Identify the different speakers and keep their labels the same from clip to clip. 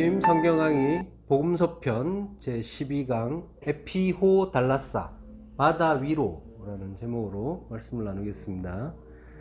Speaker 1: 안녕하심. 성경강의 복음서편 제12강 에피호달라사 바다 위로라는 제목으로 말씀을 나누겠습니다.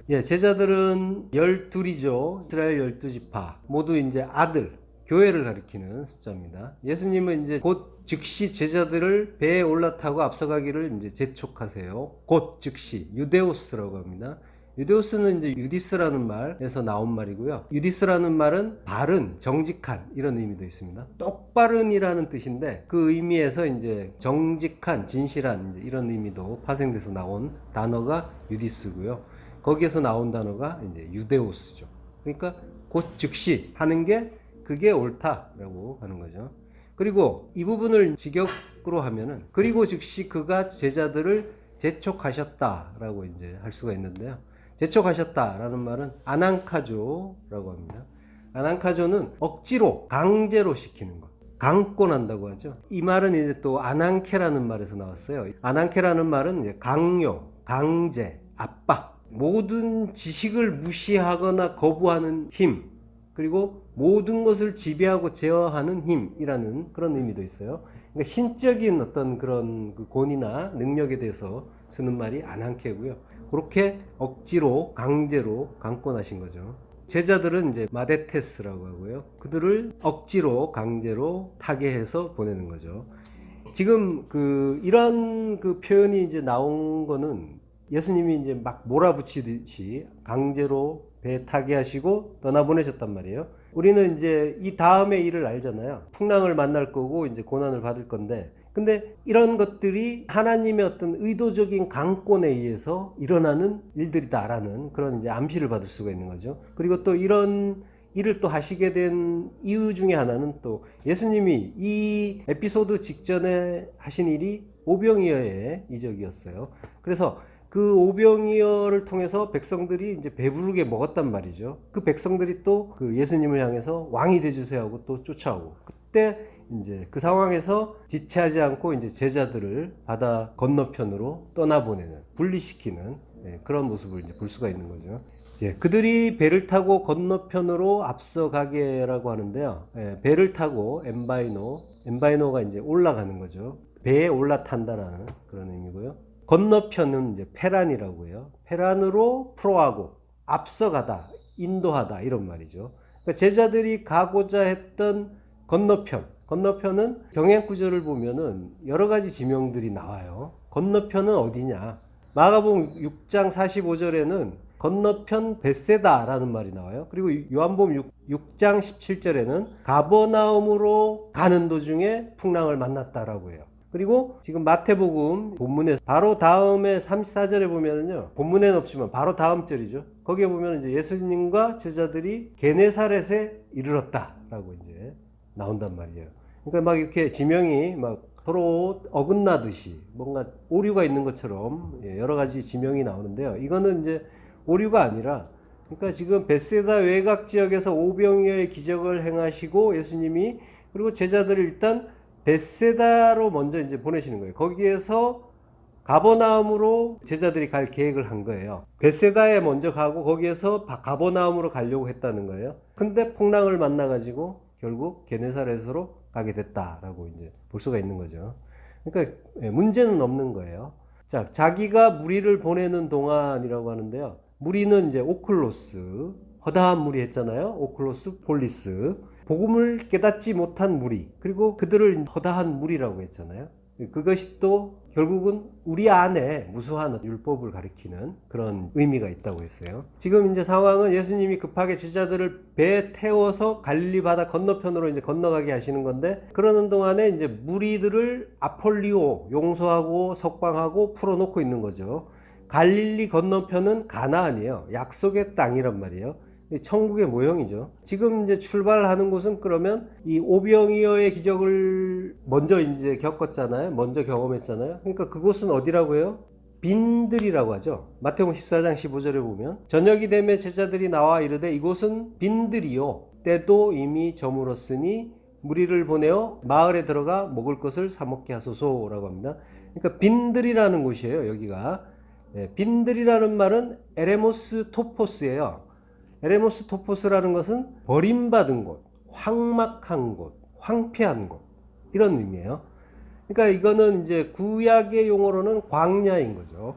Speaker 1: 제자들은 12이죠. 이스라엘 12지파 모두 이제 아들, 교회를 가리키는 숫자입니다. 예수님은 이제 곧 즉시 제자들을 배에 올라타고 앞서가기를 이제 재촉하세요. 곧 즉시 유데오스라고 합니다. 유데오스는 이제 유디스라는 말에서 나온 말이고요. 유디스라는 말은 바른, 정직한 이런 의미도 있습니다. 똑바른이라는 뜻인데 그 의미에서 이제 정직한, 진실한 이제 이런 의미도 파생돼서 나온 단어가 유디스고요. 거기에서 나온 단어가 이제 유데오스죠. 그러니까 곧 즉시 하는 게 그게 옳다라고 하는 거죠. 그리고 이 부분을 직역으로 하면은 그리고 즉시 그가 제자들을 재촉하셨다라고 이제 할 수가 있는데요. 재촉하셨다라는 말은 아난카조라고 합니다. 아난카조는 억지로, 강제로 시키는 것. 강권한다고 하죠. 이 말은 이제 또 아난케라는 말에서 나왔어요. 아난케라는 말은 이제 강요, 강제, 압박, 모든 지식을 무시하거나 거부하는 힘, 그리고 모든 것을 지배하고 제어하는 힘이라는 그런 의미도 있어요. 그러니까 신적인 어떤 그런 그 권위나 능력에 대해서 쓰는 말이 아난케고요. 그렇게 억지로 강제로 강권하신 거죠. 제자들은 이제 마데테스라고 하고요. 그들을 억지로 강제로 타게 해서 보내는 거죠. 지금 이런 표현이 이제 나온 거는 예수님이 이제 막 몰아붙이듯이 강제로 배 타게 하시고 떠나보내셨단 말이에요. 우리는 이제 이 다음의 일을 알잖아요. 풍랑을 만날 거고 이제 고난을 받을 건데, 근데 이런 것들이 하나님의 어떤 의도적인 강권에 의해서 일어나는 일들이다라는 그런 이제 암시를 받을 수가 있는 거죠. 그리고 또 이런 일을 또 하시게 된 이유 중에 하나는 또 예수님이 이 에피소드 직전에 하신 일이 오병이어의 이적이었어요. 그래서 그 오병이어를 통해서 백성들이 이제 배부르게 먹었단 말이죠. 그 백성들이 또 그 예수님을 향해서 왕이 되주세요 하고 또 쫓아오고, 그때 이제 그 상황에서 지체하지 않고 이제 제자들을 바다 건너편으로 떠나보내는, 분리시키는 그런 모습을 이제 볼 수가 있는 거죠. 그들이 배를 타고 건너편으로 앞서가게라고 하는데요. 배를 타고 엠바이노가 이제 올라가는 거죠. 배에 올라탄다라는 그런 의미고요. 건너편은 이제 페란이라고 해요. 페란으로 프로하고 앞서가다, 인도하다 이런 말이죠. 그러니까 제자들이 가고자 했던 건너편은 병행 구절을 보면은 여러 가지 지명들이 나와요. 건너편은 어디냐? 마가복음 6장 45절에는 건너편 벳세다라는 말이 나와요. 그리고 요한복음 6장 17절에는 가버나움으로 가는 도중에 풍랑을 만났다라고 해요. 그리고 지금 마태복음 본문에 바로 다음에 34절에 보면은요, 본문에는 없지만 바로 다음 절이죠. 거기에 보면 이제 예수님과 제자들이 게네사렛에 이르렀다라고 이제 나온단 말이에요. 그러니까 막 이렇게 지명이 막 서로 어긋나듯이 뭔가 오류가 있는 것처럼 여러 가지 지명이 나오는데요. 이거는 이제 오류가 아니라, 그러니까 지금 벳세다 외곽 지역에서 오병이어의 기적을 행하시고 예수님이, 그리고 제자들을 일단 벳세다로 먼저 이제 보내시는 거예요. 거기에서 가버나움으로 제자들이 갈 계획을 한 거예요. 벳세다에 먼저 가고 거기에서 가버나움으로 가려고 했다는 거예요. 근데 풍랑을 만나가지고 결국 게네사렛으로 가게 됐다라고 이제 볼 수가 있는 거죠. 그러니까 문제는 없는 거예요. 자, 자기가 무리를 보내는 동안이라고 하는데요. 무리는 이제 오클로스, 허다한 무리 했잖아요. 오클로스, 폴리스. 복음을 깨닫지 못한 무리, 그리고 그들을 허다한 무리라고 했잖아요. 그것이 또 결국은 우리 안에 무수한 율법을 가리키는 그런 의미가 있다고 했어요. 지금 이제 상황은 예수님이 급하게 제자들을 배에 태워서 갈릴리 바다 건너편으로 이제 건너가게 하시는 건데, 그러는 동안에 이제 무리들을 아폴리오 용서하고 석방하고 풀어놓고 있는 거죠. 갈릴리 건너편은 가나안이에요. 약속의 땅이란 말이에요. 천국의 모형이죠. 지금 이제 출발하는 곳은 그러면 이 오병이어의 기적을 먼저 이제 겪었잖아요. 먼저 경험했잖아요. 그러니까 그곳은 어디라고 해요? 빈들이라고 하죠. 마태복음 14장 15절에 보면 저녁이 되매 제자들이 나와 이르되 이곳은 빈들이요 때도 이미 저물었으니 무리를 보내어 마을에 들어가 먹을 것을 사 먹게 하소서라고 합니다. 그러니까 빈들이라는 곳이에요. 여기가 빈들이라는 말은 에레모스 토포스예요. 에레모스 토포스라는 것은 버림받은 곳, 황막한 곳, 황폐한 곳 이런 의미예요. 그러니까 이거는 이제 구약의 용어로는 광야인 거죠.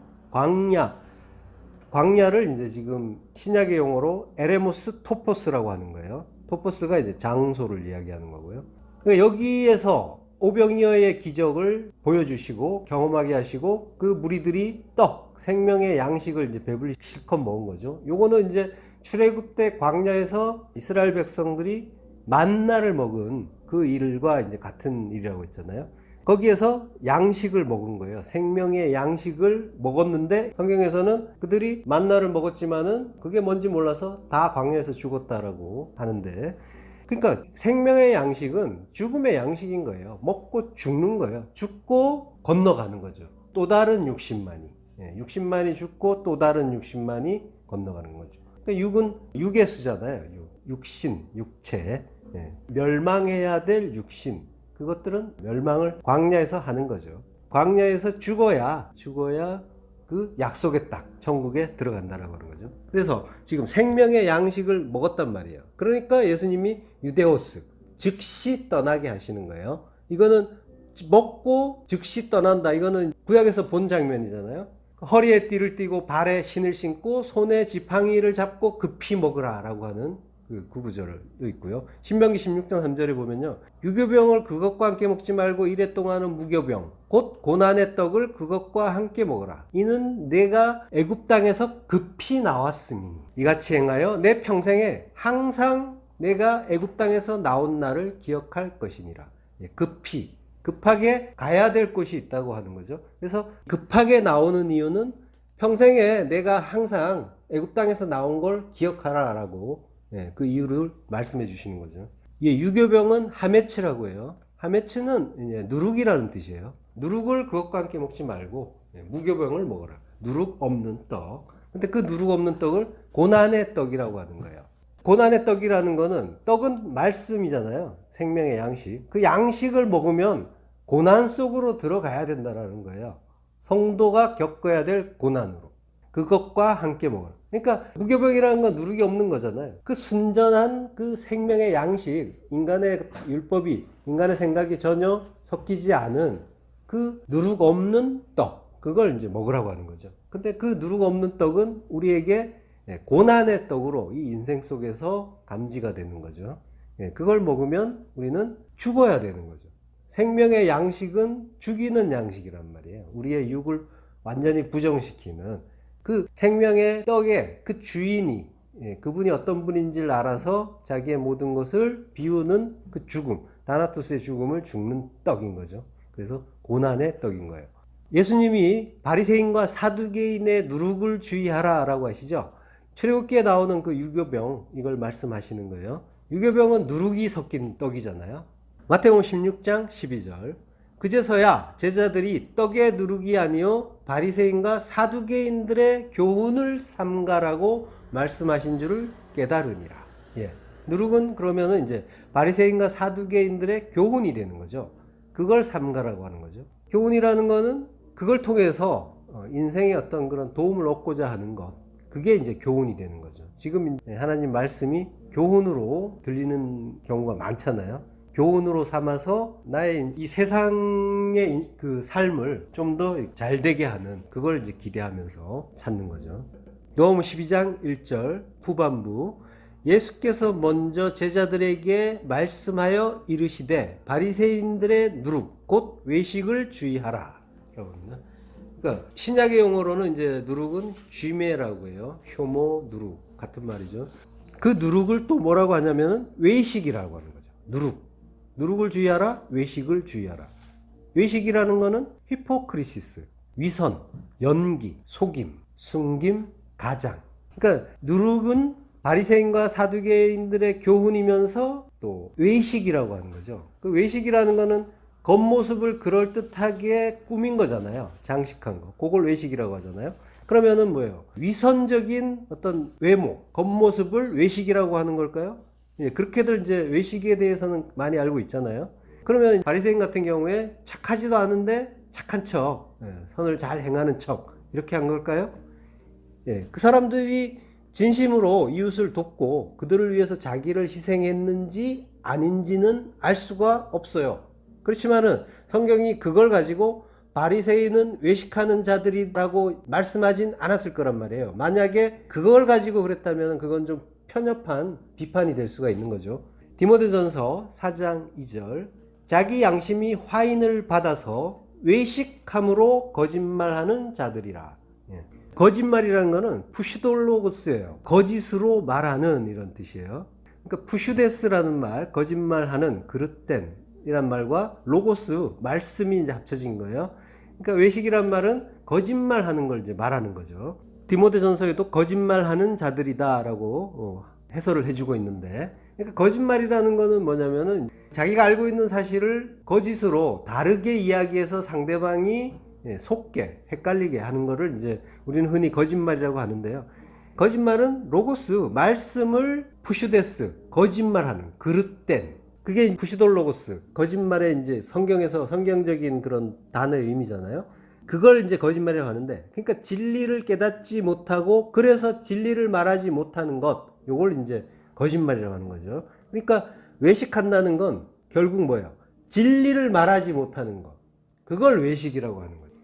Speaker 1: 광야를 이제 지금 신약의 용어로 에레모스 토포스라고 하는 거예요. 토포스가 이제 장소를 이야기하는 거고요. 그러니까 여기에서 오병이어의 기적을 보여주시고 경험하게 하시고 그 무리들이 생명의 양식을 이제 배불리 실컷 먹은 거죠. 요거는 이제 출애굽 때 광야에서 이스라엘 백성들이 만나를 먹은 그 일과 이제 같은 일이라고 했잖아요. 거기에서 양식을 먹은 거예요. 생명의 양식을 먹었는데 성경에서는 그들이 만나를 먹었지만은 그게 뭔지 몰라서 다 광야에서 죽었다라고 하는데, 그러니까 생명의 양식은 죽음의 양식인 거예요. 먹고 죽는 거예요. 죽고 건너가는 거죠. 또 다른 60만이. 60만이 죽고 또 다른 60만이 건너가는 거죠. 그러니까 육은 육의 수잖아요. 육신, 육체. 멸망해야 될 육신. 그것들은 멸망을 광야에서 하는 거죠. 광야에서 죽어야 그 약속의 땅, 천국에 들어간다라고 하는 거죠. 그래서 지금 생명의 양식을 먹었단 말이에요. 그러니까 예수님이 유데오스, 즉시 떠나게 하시는 거예요. 이거는 먹고 즉시 떠난다. 이거는 구약에서 본 장면이잖아요. 허리에 띠를 띠고 발에 신을 신고 손에 지팡이를 잡고 급히 먹으라라고 하는 그 구절을 있고요. 신명기 16장 3절에 보면요. 유교병을 그것과 함께 먹지 말고 이래 동안은 무교병 곧 고난의 떡을 그것과 함께 먹으라. 이는 내가 애굽 땅에서 급히 나왔으니 이같이 행하여 내 평생에 항상 내가 애굽 땅에서 나온 날을 기억할 것이니라. 급하게 가야 될 곳이 있다고 하는 거죠. 그래서 급하게 나오는 이유는 평생에 내가 항상 애굽 땅에서 나온 걸 기억하라라고 그 이유를 말씀해 주시는 거죠. 유교병은 하메츠라고 해요. 하메츠는 누룩이라는 뜻이에요. 누룩을 그것과 함께 먹지 말고 무교병을 먹어라. 누룩 없는 떡. 근데 그 누룩 없는 떡을 고난의 떡이라고 하는 거예요. 고난의 떡이라는 거는 떡은 말씀이잖아요. 생명의 양식. 그 양식을 먹으면 고난 속으로 들어가야 된다는 거예요. 성도가 겪어야 될 고난으로. 그것과 함께 먹어라. 그러니까 무교병이라는 건 누룩이 없는 거잖아요. 그 순전한 그 생명의 양식, 인간의 율법이, 인간의 생각이 전혀 섞이지 않은 그 누룩 없는 떡, 그걸 이제 먹으라고 하는 거죠. 근데 그 누룩 없는 떡은 우리에게 고난의 떡으로 이 인생 속에서 감지가 되는 거죠. 그걸 먹으면 우리는 죽어야 되는 거죠. 생명의 양식은 죽이는 양식이란 말이에요. 우리의 육을 완전히 부정시키는 그 생명의 떡의 그 주인이, 그분이 어떤 분인지를 알아서 자기의 모든 것을 비우는 그 죽음, 다나토스의 죽음을 죽는 떡인 거죠. 그래서 고난의 떡인 거예요. 예수님이 바리새인과 사두개인의 누룩을 주의하라 라고 하시죠. 출애굽기에 나오는 그 유교병, 이걸 말씀하시는 거예요. 유교병은 누룩이 섞인 떡이잖아요. 마태복음 16장 12절. 그제서야 제자들이 떡의 누룩이 아니요 바리새인과 사두개인들의 교훈을 삼가라고 말씀하신 줄을 깨달으니라. 누룩은 그러면은 이제 바리새인과 사두개인들의 교훈이 되는 거죠. 그걸 삼가라고 하는 거죠. 교훈이라는 거는 그걸 통해서 인생의 어떤 그런 도움을 얻고자 하는 것, 그게 이제 교훈이 되는 거죠. 지금 하나님 말씀이 교훈으로 들리는 경우가 많잖아요. 교훈으로 삼아서 나의 이 세상의 그 삶을 좀 더 잘 되게 하는, 그걸 이제 기대하면서 찾는 거죠. 요한복음 12장 1절 후반부, 예수께서 먼저 제자들에게 말씀하여 이르시되 바리새인들의 누룩 곧 외식을 주의하라 라고 합니다. 그러니까 신약의 용어로는 이제 누룩은 쥐메라고 해요. 효모 누룩 같은 말이죠. 그 누룩을 또 뭐라고 하냐면은 외식이라고 하는 거죠. 누룩을 주의하라, 외식을 주의하라. 외식이라는 거는 히포크리시스, 위선, 연기, 속임, 숨김, 가장. 그러니까 누룩은 바리새인과 사두개인들의 교훈이면서 또 외식이라고 하는 거죠. 그 외식이라는 거는 겉모습을 그럴듯하게 꾸민 거잖아요. 장식한 거. 그걸 외식이라고 하잖아요. 그러면은 뭐예요? 위선적인 어떤 외모, 겉모습을 외식이라고 하는 걸까요? 그렇게들 이제 외식에 대해서는 많이 알고 있잖아요. 그러면 바리새인 같은 경우에 착하지도 않은데 착한 척, 선을 잘 행하는 척, 이렇게 한 걸까요? 그 사람들이 진심으로 이웃을 돕고 그들을 위해서 자기를 희생했는지 아닌지는 알 수가 없어요. 그렇지만은 성경이 그걸 가지고 바리새인은 외식하는 자들이라고 말씀하진 않았을 거란 말이에요. 만약에 그걸 가지고 그랬다면 그건 좀 편협한 비판이 될 수가 있는 거죠. 디모데전서 4장 2절 자기 양심이 화인을 받아서 외식함으로 거짓말하는 자들이라. 거짓말이라는 거는 푸시돌로고스예요. 거짓으로 말하는 이런 뜻이에요. 그러니까 푸슈데스라는 말, 거짓말하는, 그릇된 이란 말과 로고스, 말씀이 이제 합쳐진 거예요. 그러니까 외식이란 말은 거짓말하는 걸 이제 말하는 거죠. 디모데전서에도 거짓말하는 자들이다라고 해설을 해주고 있는데, 그러니까 거짓말이라는 거는 뭐냐면은 자기가 알고 있는 사실을 거짓으로 다르게 이야기해서 상대방이 속게, 헷갈리게 하는 거를 이제 우리는 흔히 거짓말이라고 하는데요. 거짓말은 로고스, 말씀을 푸슈데스, 거짓말하는, 그릇된, 그게 푸시돌로고스, 거짓말의 이제 성경에서 성경적인 그런 단어의 의미잖아요. 그걸 이제 거짓말이라고 하는데, 그러니까 진리를 깨닫지 못하고 그래서 진리를 말하지 못하는 것, 요걸 이제 거짓말이라고 하는 거죠. 그러니까 외식한다는 건 결국 뭐예요? 진리를 말하지 못하는 것. 그걸 외식이라고 하는 거죠.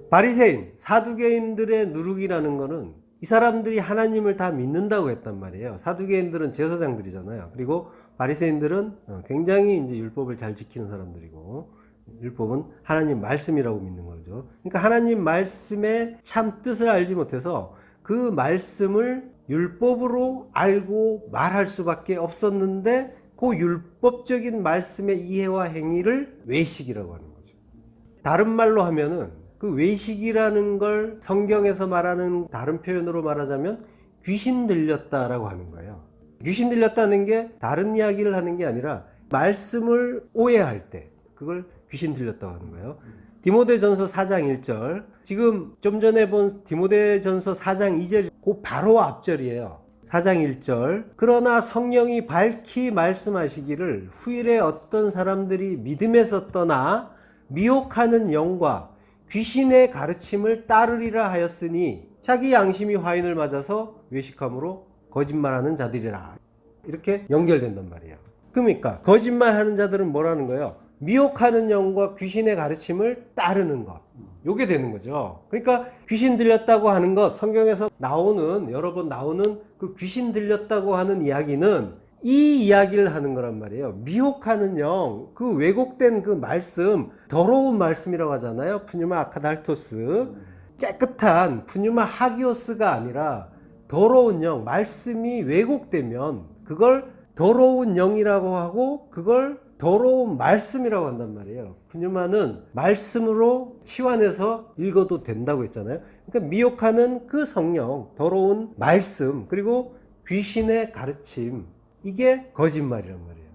Speaker 1: 바리새인, 사두개인들의 누룩이라는 거는 이 사람들이 하나님을 다 믿는다고 했단 말이에요. 사두개인들은 제사장들이잖아요. 그리고 바리새인들은 굉장히 이제 율법을 잘 지키는 사람들이고, 율법은 하나님 말씀이라고 믿는 거죠. 그러니까 하나님 말씀의 참 뜻을 알지 못해서 그 말씀을 율법으로 알고 말할 수밖에 없었는데, 그 율법적인 말씀의 이해와 행위를 외식이라고 하는 거죠. 다른 말로 하면은 그 외식이라는 걸 성경에서 말하는 다른 표현으로 말하자면 귀신 들렸다라고 하는 거예요. 귀신 들렸다는 게 다른 이야기를 하는 게 아니라 말씀을 오해할 때 그걸 귀신 들렸다고 하는 거예요. 디모데전서 4장 1절, 지금 좀 전에 본 디모데전서 4장 2절 그 바로 앞절이에요. 4장 1절 그러나 성령이 밝히 말씀하시기를 후일에 어떤 사람들이 믿음에서 떠나 미혹하는 영과 귀신의 가르침을 따르리라 하였으니 자기 양심이 화인을 맞아서 외식함으로 거짓말하는 자들이라. 이렇게 연결된단 말이에요. 그러니까 거짓말하는 자들은 뭐라는 거예요? 미혹하는 영과 귀신의 가르침을 따르는 것. 요게 되는 거죠. 그러니까 귀신 들렸다고 하는 것, 성경에서 나오는 여러 번 나오는 그 귀신 들렸다고 하는 이야기는 이 이야기를 하는 거란 말이에요. 미혹하는 영, 그 왜곡된 그 말씀, 더러운 말씀이라고 하잖아요. 푸뉴마 아카달토스, 깨끗한 푸뉴마 하기오스가 아니라 더러운 영, 말씀이 왜곡되면 그걸 더러운 영이라고 하고 그걸 더러운 말씀이라고 한단 말이에요. 푸뉴마는 말씀으로 치환해서 읽어도 된다고 했잖아요. 그러니까 미혹하는 그 성령, 더러운 말씀, 그리고 귀신의 가르침, 이게 거짓말이란 말이에요.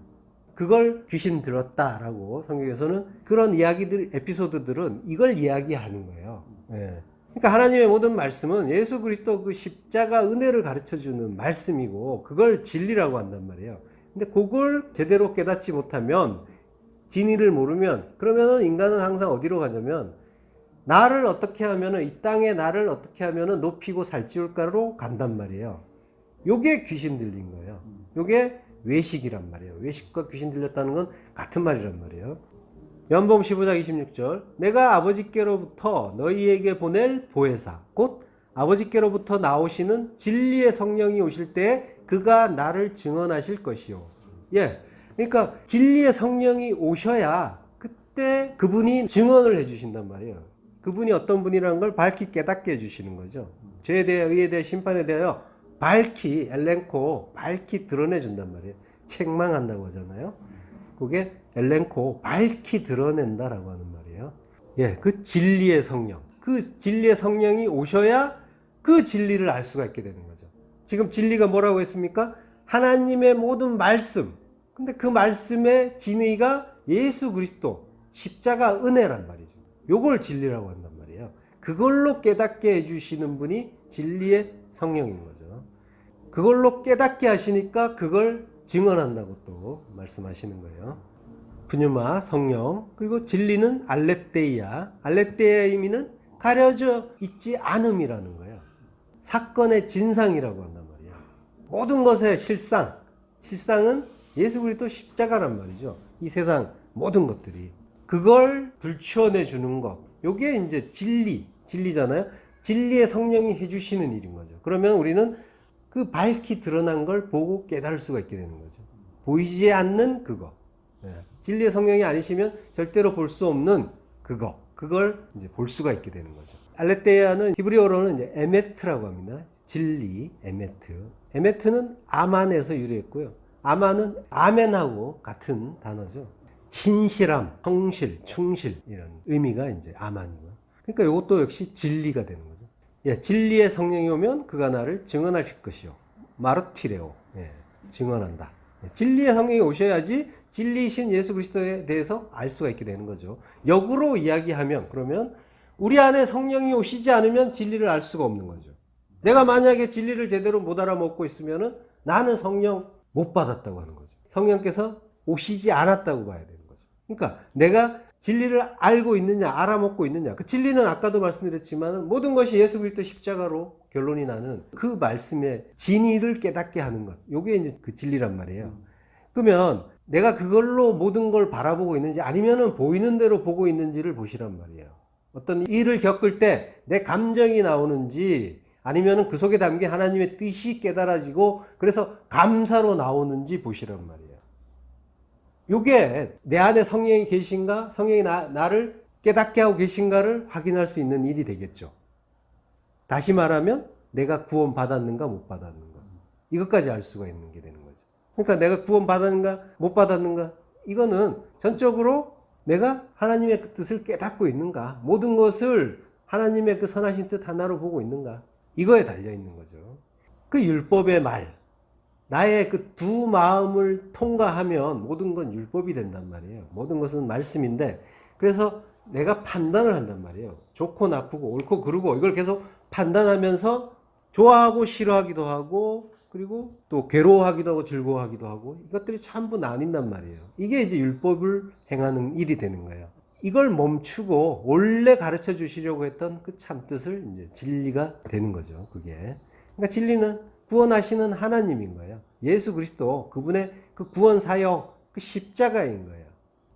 Speaker 1: 그걸 귀신 들었다라고 성경에서는 그런 이야기들, 에피소드들은 이걸 이야기하는 거예요. 예. 그러니까 하나님의 모든 말씀은 예수 그리스도 그 십자가 은혜를 가르쳐주는 말씀이고 그걸 진리라고 한단 말이에요. 근데 그걸 제대로 깨닫지 못하면, 진리를 모르면, 그러면은 인간은 항상 어디로 가냐면 나를 어떻게 하면은, 이 땅에 나를 어떻게 하면은 높이고 살찌울까로 간단 말이에요. 요게 귀신 들린 거예요. 요게 외식이란 말이에요. 외식과 귀신 들렸다는 건 같은 말이란 말이에요. 요한복음 15장 26절 내가 아버지께로부터 너희에게 보낼 보혜사 곧 아버지께로부터 나오시는 진리의 성령이 오실 때 그가 나를 증언하실 것이요. 예, 그러니까 진리의 성령이 오셔야 그때 그분이 증언을 해주신단 말이에요. 그분이 어떤 분이라는 걸 밝히 깨닫게 해주시는 거죠. 죄에 대해, 의에 대해, 심판에 대하여 밝히, 엘렌코, 밝히 드러내준단 말이에요. 책망한다고 하잖아요. 그게 엘렌코, 밝히 드러낸다라고 하는 말이에요. 예, 그 진리의 성령. 그 진리의 성령이 오셔야 그 진리를 알 수가 있게 되는 거죠. 지금 진리가 뭐라고 했습니까? 하나님의 모든 말씀. 근데 그 말씀의 진의가 예수 그리스도, 십자가 은혜란 말이죠. 요걸 진리라고 한단 말이에요. 그걸로 깨닫게 해주시는 분이 진리의 성령인 거죠. 그걸로 깨닫게 하시니까 그걸 증언한다고 또 말씀하시는 거예요. 푸뉴마, 성령, 그리고 진리는 알레테이아. 알레테이아의 의미는 가려져 있지 않음이라는 거예요. 사건의 진상이라고 한단 말이에요. 모든 것의 실상, 실상은 예수 그리스도 십자가란 말이죠. 이 세상 모든 것들이. 그걸 들추어내 주는 것. 요게 이제 진리잖아요. 진리의 성령이 해주시는 일인 거죠. 그러면 우리는 그 밝히 드러난 걸 보고 깨달을 수가 있게 되는 거죠. 보이지 않는 그거. 진리의 성령이 아니시면 절대로 볼 수 없는 그걸 이제 볼 수가 있게 되는 거죠. 알레테이아는 히브리어로는 이제 에메트라고 합니다. 진리, 에메트. 에메트는 아만에서 유래했고요. 아만은 아멘하고 같은 단어죠. 신실함, 성실, 충실 이런 의미가 이제 아만이고요. 그러니까 이것도 역시 진리가 되는 거죠. 진리의 성령이 오면 그가 나를 증언하실 것이요. 마르티레오. 증언한다. 진리의 성령이 오셔야지 진리이신 예수 그리스도에 대해서 알 수가 있게 되는 거죠. 역으로 이야기하면 그러면 우리 안에 성령이 오시지 않으면 진리를 알 수가 없는 거죠. 내가 만약에 진리를 제대로 못 알아먹고 있으면은 나는 성령 못 받았다고 하는 거죠. 성령께서 오시지 않았다고 봐야 되는 거죠. 그러니까 내가 진리를 알고 있느냐, 알아먹고 있느냐. 그 진리는 아까도 말씀드렸지만 모든 것이 예수 그리스도 십자가로 결론이 나는 그 말씀의 진리를 깨닫게 하는 것. 요게 이제 그 진리란 말이에요. 그러면 내가 그걸로 모든 걸 바라보고 있는지 아니면은 보이는 대로 보고 있는지를 보시란 말이에요. 어떤 일을 겪을 때 내 감정이 나오는지 아니면은 그 속에 담긴 하나님의 뜻이 깨달아지고 그래서 감사로 나오는지 보시란 말이에요. 요게 내 안에 성령이 계신가, 성령이 나를 깨닫게 하고 계신가를 확인할 수 있는 일이 되겠죠. 다시 말하면 내가 구원 받았는가 못 받았는가 이것까지 알 수가 있는 게 되는 거죠. 그러니까 내가 구원 받았는가 못 받았는가 이거는 전적으로 내가 하나님의 그 뜻을 깨닫고 있는가, 모든 것을 하나님의 그 선하신 뜻 하나로 보고 있는가, 이거에 달려 있는 거죠. 그 율법의 말, 나의 그 두 마음을 통과하면 모든 건 율법이 된단 말이에요. 모든 것은 말씀인데, 그래서 내가 판단을 한단 말이에요. 좋고 나쁘고 옳고 그르고 이걸 계속 판단하면서 좋아하고 싫어하기도 하고, 그리고 또 괴로워하기도 하고 즐거워하기도 하고, 이것들이 전부 나뉜단 말이에요. 이게 이제 율법을 행하는 일이 되는 거예요. 이걸 멈추고 원래 가르쳐 주시려고 했던 그 참뜻을 이제 진리가 되는 거죠. 그게. 그러니까 진리는 구원하시는 하나님인 거예요. 예수 그리스도, 그분의 그 구원 사역, 그 십자가인 거예요.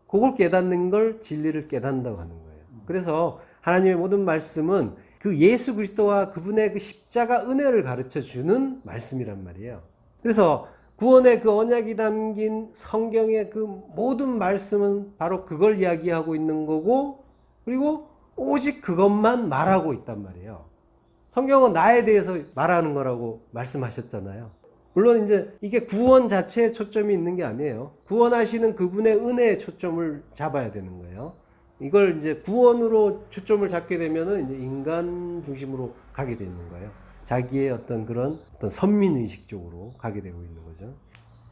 Speaker 1: 그걸 깨닫는 걸 진리를 깨닫는다고 하는 거예요. 그래서 하나님의 모든 말씀은 그 예수 그리스도와 그분의 그 십자가 은혜를 가르쳐 주는 말씀이란 말이에요. 그래서 구원의 그 언약이 담긴 성경의 그 모든 말씀은 바로 그걸 이야기하고 있는 거고, 그리고 오직 그것만 말하고 있단 말이에요. 성경은 나에 대해서 말하는 거라고 말씀하셨잖아요. 물론 이제 이게 구원 자체에 초점이 있는 게 아니에요. 구원하시는 그분의 은혜에 초점을 잡아야 되는 거예요. 이걸 이제 구원으로 초점을 잡게 되면은 이제 인간 중심으로 가게 되는 거예요. 자기의 어떤 그런 선민의식 쪽으로 가게 되고 있는 거죠.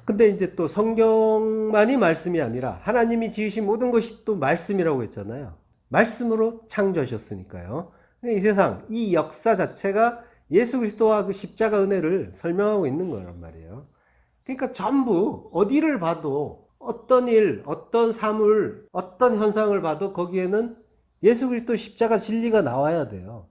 Speaker 1: 근데 이제 또 성경만이 말씀이 아니라 하나님이 지으신 모든 것이 또 말씀이라고 했잖아요. 말씀으로 창조하셨으니까요. 이 세상, 이 역사 자체가 예수 그리스도와 그 십자가 은혜를 설명하고 있는 거란 말이에요. 그러니까 전부 어디를 봐도 어떤 일, 어떤 사물, 어떤 현상을 봐도 거기에는 예수 그리스도 십자가 진리가 나와야 돼요.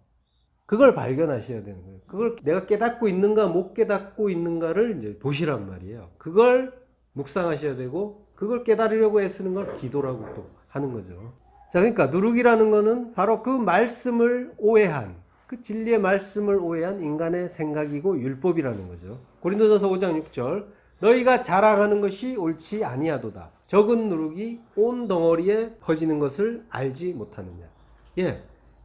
Speaker 1: 그걸 발견하셔야 되는 거예요. 그걸 내가 깨닫고 있는가 못 깨닫고 있는가를 이제 보시란 말이에요. 그걸 묵상하셔야 되고 그걸 깨달으려고 애쓰는 걸 기도라고 또 하는 거죠. 자, 그러니까 누룩이라는 거는 바로 그 말씀을 오해한, 그 진리의 말씀을 오해한 인간의 생각이고 율법이라는 거죠. 고린도전서 5장 6절 너희가 자랑하는 것이 옳지 아니하도다. 적은 누룩이 온 덩어리에 퍼지는 것을 알지 못하느냐.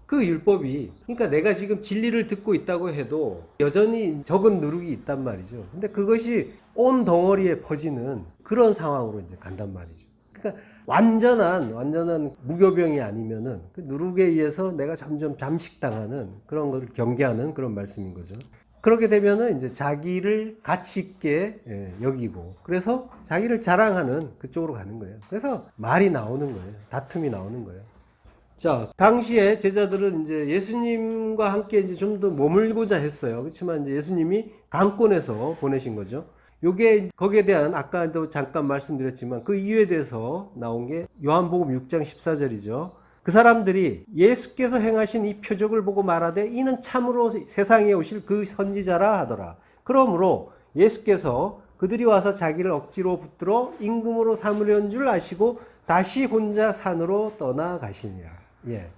Speaker 1: 그 율법이, 그러니까 내가 지금 진리를 듣고 있다고 해도 여전히 적은 누룩이 있단 말이죠. 근데 그것이 온 덩어리에 퍼지는 그런 상황으로 이제 간단 말이죠. 그러니까 완전한 무교병이 아니면은 그 누룩에 의해서 내가 점점 잠식당하는 그런 것을 경계하는 그런 말씀인 거죠. 그렇게 되면은 이제 자기를 가치 있게 여기고, 그래서 자기를 자랑하는 그쪽으로 가는 거예요. 그래서 말이 나오는 거예요. 다툼이 나오는 거예요. 자, 당시에 제자들은 이제 예수님과 함께 이제 좀 더 머물고자 했어요. 그렇지만 이제 예수님이 강권에서 보내신 거죠. 요게 거기에 대한 아까도 잠깐 말씀드렸지만 그 이유에 대해서 나온 게 요한복음 6장 14절이죠. 그 사람들이 예수께서 행하신 이 표적을 보고 말하되 이는 참으로 세상에 오실 그 선지자라 하더라. 그러므로 예수께서 그들이 와서 자기를 억지로 붙들어 임금으로 삼으려는 줄 아시고 다시 혼자 산으로 떠나가시니라. 예.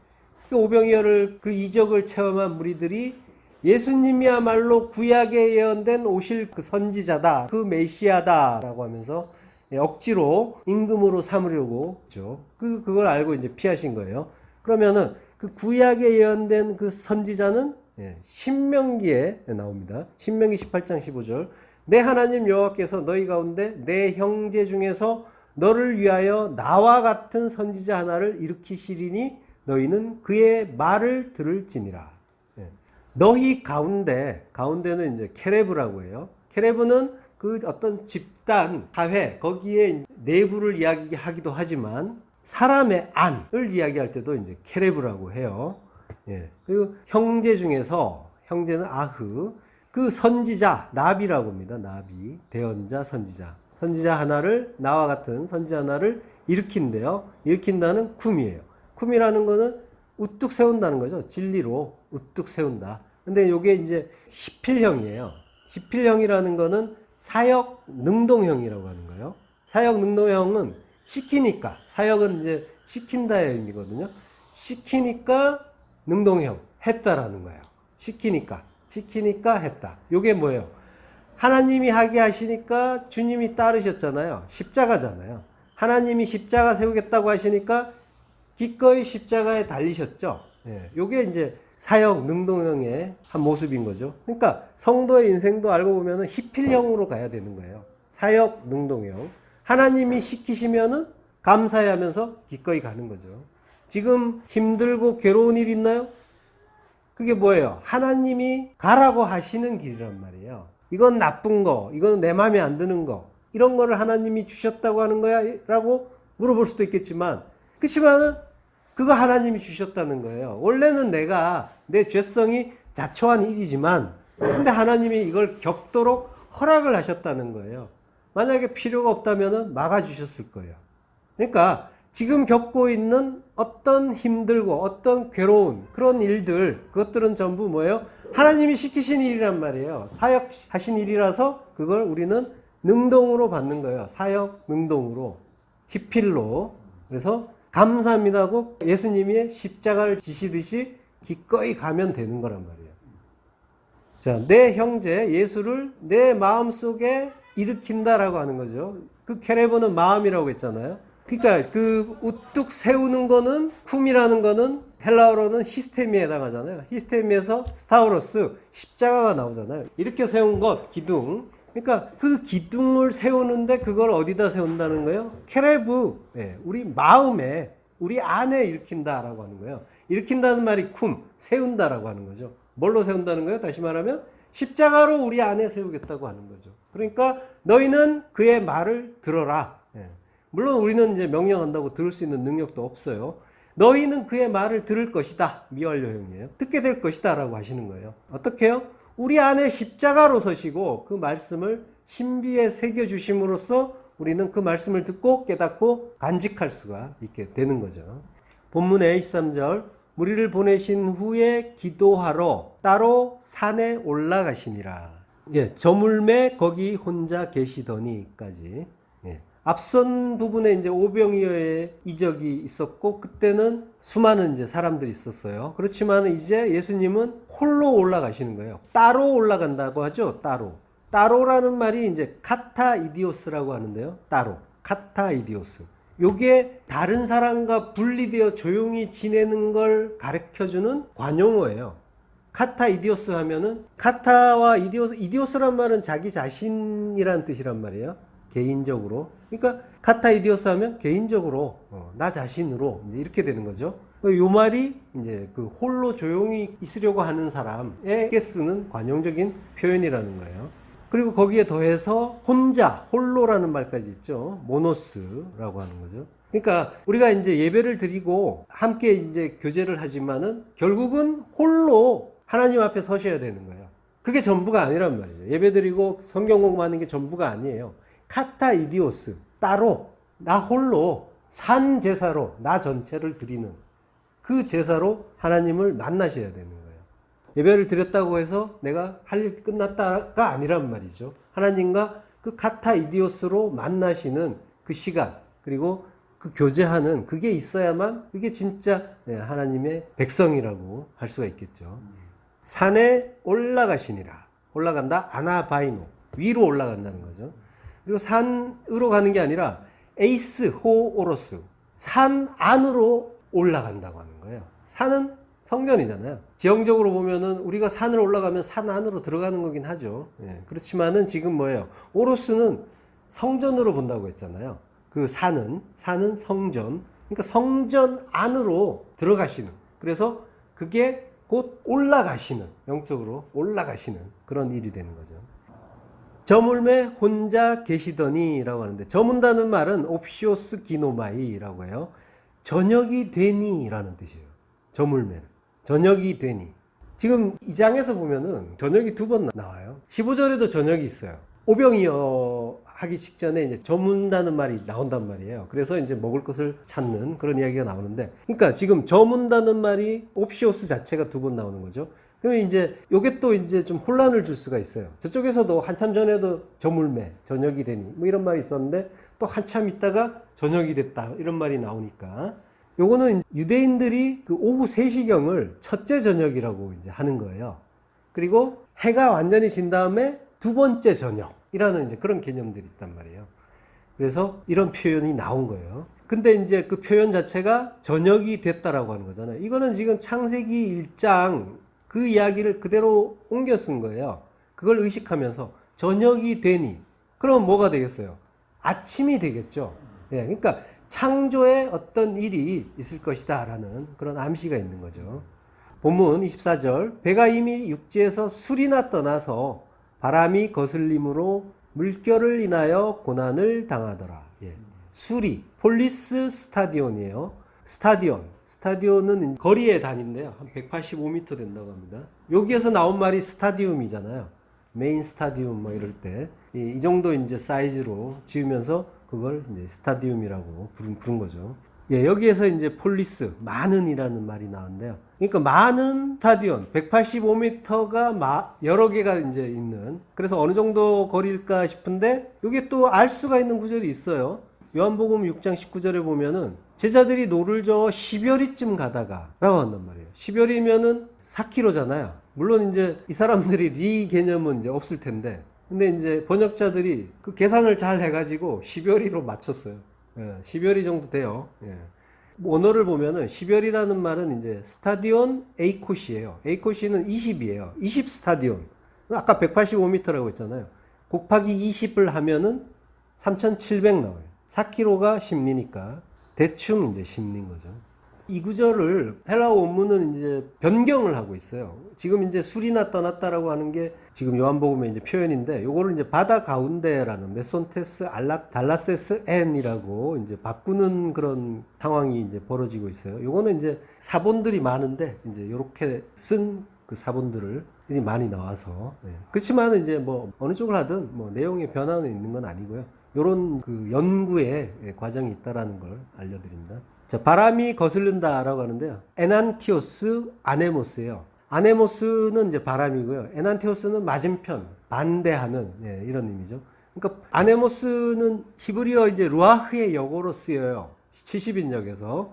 Speaker 1: 그 오병이어를 그 이적을 체험한 무리들이 예수님이야말로 구약에 예언된 오실 그 선지자다, 그 메시아다라고 하면서 억지로 임금으로 삼으려고 했죠. 그걸 알고 이제 피하신 거예요. 그러면은 그 구약에 예언된 그 선지자는 신명기에 나옵니다. 신명기 18장 15절. 내 하나님 여호와께서 너희 가운데 내 형제 중에서 너를 위하여 나와 같은 선지자 하나를 일으키시리니 너희는 그의 말을 들을지니라. 너희 가운데는 이제 케레브라고 해요. 케레브는 그 어떤 집단, 사회, 거기에 내부를 이야기하기도 하지만 사람의 안을 이야기할 때도 이제 케레브라고 해요. 예. 그리고 형제 중에서, 형제는 아흐, 그 선지자, 나비라고 합니다. 나비, 대언자, 선지자. 선지자 하나를, 나와 같은 선지자 하나를 일으킨대요. 일으킨다는 쿰이에요. 쿰이라는 거는 우뚝 세운다는 거죠. 진리로 우뚝 세운다. 근데 이게 이제 히필형이에요. 히필형이라는 거는 사역 능동형이라고 하는 거예요. 사역 능동형은 시키니까, 사역은 이제 시킨다의 의미거든요. 시키니까 능동형, 했다라는 거예요. 시키니까 했다. 이게 뭐예요? 하나님이 하게 하시니까 주님이 따르셨잖아요. 십자가잖아요. 하나님이 십자가 세우겠다고 하시니까 기꺼이 십자가에 달리셨죠. 예, 요게 이제 사역 능동형의 한 모습인 거죠. 그러니까 성도의 인생도 알고 보면은 히필형으로 가야 되는 거예요. 사역 능동형. 하나님이 시키시면은 감사해 하면서 기꺼이 가는 거죠. 지금 힘들고 괴로운 일 있나요? 그게 뭐예요? 하나님이 가라고 하시는 길이란 말이에요. 이건 나쁜 거, 이건 내 마음에 안 드는 거, 이런 거를 하나님이 주셨다고 하는 거야? 라고 물어볼 수도 있겠지만, 그렇지만은 그거 하나님이 주셨다는 거예요. 원래는 내가 내 죄성이 자초한 일이지만 근데 하나님이 이걸 겪도록 허락을 하셨다는 거예요. 만약에 필요가 없다면 막아주셨을 거예요. 그러니까 지금 겪고 있는 어떤 힘들고 어떤 괴로운 그런 일들, 그것들은 전부 뭐예요? 하나님이 시키신 일이란 말이에요. 사역하신 일이라서 그걸 우리는 능동으로 받는 거예요. 사역 능동으로, 히필로. 그래서 감사합니다 하고 예수님이 십자가를 지시듯이 기꺼이 가면 되는 거란 말이에요. 자, 내 형제 예수를 내 마음속에 일으킨다라고 하는 거죠. 그 케레브는 마음이라고 했잖아요. 그러니까 그 우뚝 세우는 거는, 쿰이라는 거는 헬라어로는 히스테미에 해당하잖아요. 히스테미에서 스타우로스, 십자가가 나오잖아요. 이렇게 세운 것, 기둥. 그러니까 그 기둥을 세우는데 그걸 어디다 세운다는 거예요? 케레브, 우리 마음에, 우리 안에 일으킨다라고 하는 거예요. 일으킨다는 말이 쿰, 세운다라고 하는 거죠. 뭘로 세운다는 거예요? 다시 말하면 십자가로 우리 안에 세우겠다고 하는 거죠. 그러니까 너희는 그의 말을 들어라. 물론 우리는 이제 명령한다고 들을 수 있는 능력도 없어요. 너희는 그의 말을 들을 것이다. 미완료형이에요. 듣게 될 것이다 라고 하시는 거예요. 어떻게 해요? 우리 안에 십자가로 서시고 그 말씀을 신비에 새겨주심으로써 우리는 그 말씀을 듣고 깨닫고 간직할 수가 있게 되는 거죠. 본문의 23절, 무리를 보내신 후에 기도하러 따로 산에 올라가시니라. 예, 저물매 거기 혼자 계시더니까지. 예. 앞선 부분에 이제 오병이어의 이적이 있었고, 그때는 수많은 이제 사람들이 있었어요. 그렇지만 이제 예수님은 홀로 올라가시는 거예요. 따로 올라간다고 하죠. 따로라는 말이 이제 카타이디오스라고 하는데요. 따로. 카타이디오스. 요게 다른 사람과 분리되어 조용히 지내는 걸 가르쳐주는 관용어예요. 카타이디오스 하면은, 카타와 이디오스란 말은 자기 자신이란 뜻이란 말이에요. 개인적으로. 그러니까 카타이디오스 하면 개인적으로, 나 자신으로 이렇게 되는 거죠. 요 말이 이제 그 홀로 조용히 있으려고 하는 사람에게 쓰는 관용적인 표현이라는 거예요. 그리고 거기에 더해서 혼자, 홀로라는 말까지 있죠. 모노스라고 하는 거죠. 그러니까 우리가 이제 예배를 드리고 함께 이제 교제를 하지만은 결국은 홀로 하나님 앞에 서셔야 되는 거예요. 그게 전부가 아니란 말이죠. 예배 드리고 성경 공부하는 게 전부가 아니에요. 카타이디오스, 따로, 나 홀로, 산 제사로 나 전체를 드리는 그 제사로 하나님을 만나셔야 되는 거예요. 예배를 드렸다고 해서 내가 할 일 끝났다가 아니란 말이죠. 하나님과 그 카타 이디오스로 만나시는 그 시간, 그리고 그 교제하는 그게 있어야만 그게 진짜 하나님의 백성이라고 할 수가 있겠죠. 산에 올라가시니라. 올라간다. 아나바이노. 위로 올라간다는 거죠. 그리고 산으로 가는 게 아니라 에이스 호오로스. 산 안으로 올라간다고 하는 거예요. 산은 성전이잖아요. 지형적으로 보면은 우리가 산을 올라가면 산 안으로 들어가는 거긴 하죠. 그렇지만은 지금 뭐예요? 오로스는 성전으로 본다고 했잖아요. 그 산은 성전. 그러니까 성전 안으로 들어가시는. 그래서 그게 곧 올라가시는, 영적으로 올라가시는 그런 일이 되는 거죠. 저물매 혼자 계시더니라고 하는데, 저문다는 말은 옵시오스 기노마이라고 해요. 저녁이 되니라는 뜻이에요. 저물매는 저녁이 되니. 지금 이 장에서 보면은 저녁이 두 번 나와요. 15절에도 저녁이 있어요. 오병이어 하기 직전에 이제 저문다는 말이 나온단 말이에요. 그래서 이제 먹을 것을 찾는 그런 이야기가 나오는데, 그러니까 지금 저문다는 말이 옵시오스 자체가 두 번 나오는 거죠. 그러면 이제 요게 또 이제 좀 혼란을 줄 수가 있어요. 저쪽에서도 한참 전에도 저물매, 저녁이 되니 뭐 이런 말이 있었는데, 또 한참 있다가 저녁이 됐다 이런 말이 나오니까, 요거는 유대인들이 그 오후 3시경을 첫째 저녁이라고 이제 하는 거예요. 그리고 해가 완전히 진 다음에 두 번째 저녁이라는 이제 그런 개념들이 있단 말이에요. 그래서 이런 표현이 나온 거예요. 근데 이제 그 표현 자체가 저녁이 됐다라고 하는 거잖아요. 이거는 지금 창세기 1장 그 이야기를 그대로 옮겨 쓴 거예요. 그걸 의식하면서 저녁이 되니, 그럼 뭐가 되겠어요? 아침이 되겠죠. 그러니까 창조에 어떤 일이 있을 것이다 라는 그런 암시가 있는 거죠. 본문 24절, 배가 이미 육지에서 술이나 떠나서 바람이 거슬림으로 물결을 인하여 고난을 당하더라. 수리, 폴리스 스타디온이에요. 스타디온은 거리의 단위인데요. 한 185m 된다고 합니다. 여기에서 나온 말이 스타디움이잖아요. 메인 스타디움 뭐 이럴 때. 이 정도 이제 사이즈로 지으면서 그걸 이제 스타디움이라고 부른 거죠. 여기에서 이제 폴리스, 많은이라는 말이 나왔는데요. 그러니까 많은 스타디온, 185m가 여러 개가 이제 있는, 그래서 어느 정도 거리일까 싶은데, 이게 또 알 수가 있는 구절이 있어요. 요한복음 6장 19절에 보면은, 제자들이 노를 저어 10여리쯤 가다가, 라고 한단 말이에요. 10여리면은 4km잖아요. 물론 이제 이 사람들이 리 개념은 이제 없을 텐데, 근데 이제 번역자들이 그 계산을 잘 해가지고 10여리로 맞췄어요. 10여리 정도 돼요. 언어를 보면은 10여리라는 말은 이제 스타디온 A코시예요. A코시는 20이에요. 20 스타디온. 아까 185m라고 했잖아요. 곱하기 20을 하면은 3,700 나와요. 4km가 10리니까 대충 이제 10리인 거죠. 이 구절을 헬라어 원문은 이제 변경을 하고 있어요. 지금 이제 술이나 떠났다라고 하는 게 지금 요한복음의 이제 표현인데, 요거를 이제 바다 가운데라는 메손테스 달라세스 엔이라고 이제 바꾸는 그런 상황이 이제 벌어지고 있어요. 요거는 이제 사본들이 많은데, 이제 요렇게 쓴 그 사본들이 많이 나와서. 그렇지만 이제 뭐 어느 쪽을 하든 뭐 내용의 변화는 있는 건 아니고요. 요런 그 연구의 과정이 있다라는 걸 알려드립니다. 자, 바람이 거슬른다라고 하는데요. 에난티오스 아네모스예요. 아네모스는 이제 바람이고요. 에난티오스는 맞은편, 반대하는 이런 의미죠. 그러니까 아네모스는 히브리어 이제 루아흐의 역어로 쓰여요. 70인역에서.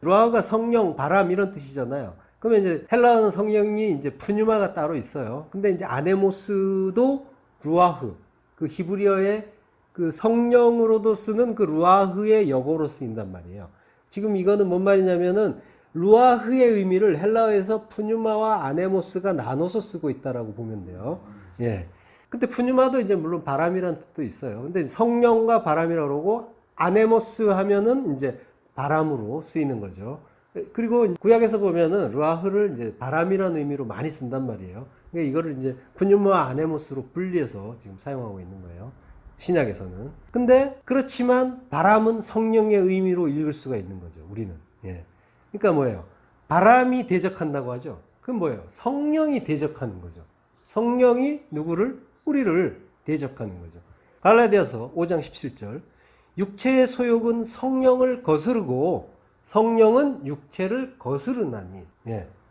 Speaker 1: 루아흐가 성령, 바람 이런 뜻이잖아요. 그러면 이제 헬라어는 성령이 이제 푸뉴마가 따로 있어요. 근데 이제 아네모스도 루아흐, 그 히브리어의 그 성령으로도 쓰는 그 루아흐의 역어로 쓰인단 말이에요. 지금 이거는 뭔 말이냐면은 루아흐의 의미를 헬라어에서 푸뉴마와 아네모스가 나눠서 쓰고 있다라고 보면 돼요. 근데 푸뉴마도 이제 물론 바람이라는 뜻도 있어요. 근데 성령과 바람이라고 그러고, 아네모스 하면은 이제 바람으로 쓰이는 거죠. 그리고 구약에서 보면은 루아흐를 이제 바람이라는 의미로 많이 쓴단 말이에요. 그러니까 이거를 이제 푸뉴마와 아네모스로 분리해서 지금 사용하고 있는 거예요. 신약에서는. 근데 그렇지만 바람은 성령의 의미로 읽을 수가 있는 거죠, 우리는. 그러니까 뭐예요? 바람이 대적한다고 하죠. 그건 뭐예요? 성령이 대적하는 거죠. 성령이 누구를? 우리를 대적하는 거죠. 갈라디아서 5장 17절. 육체의 소욕은 성령을 거스르고 성령은 육체를 거스르나니.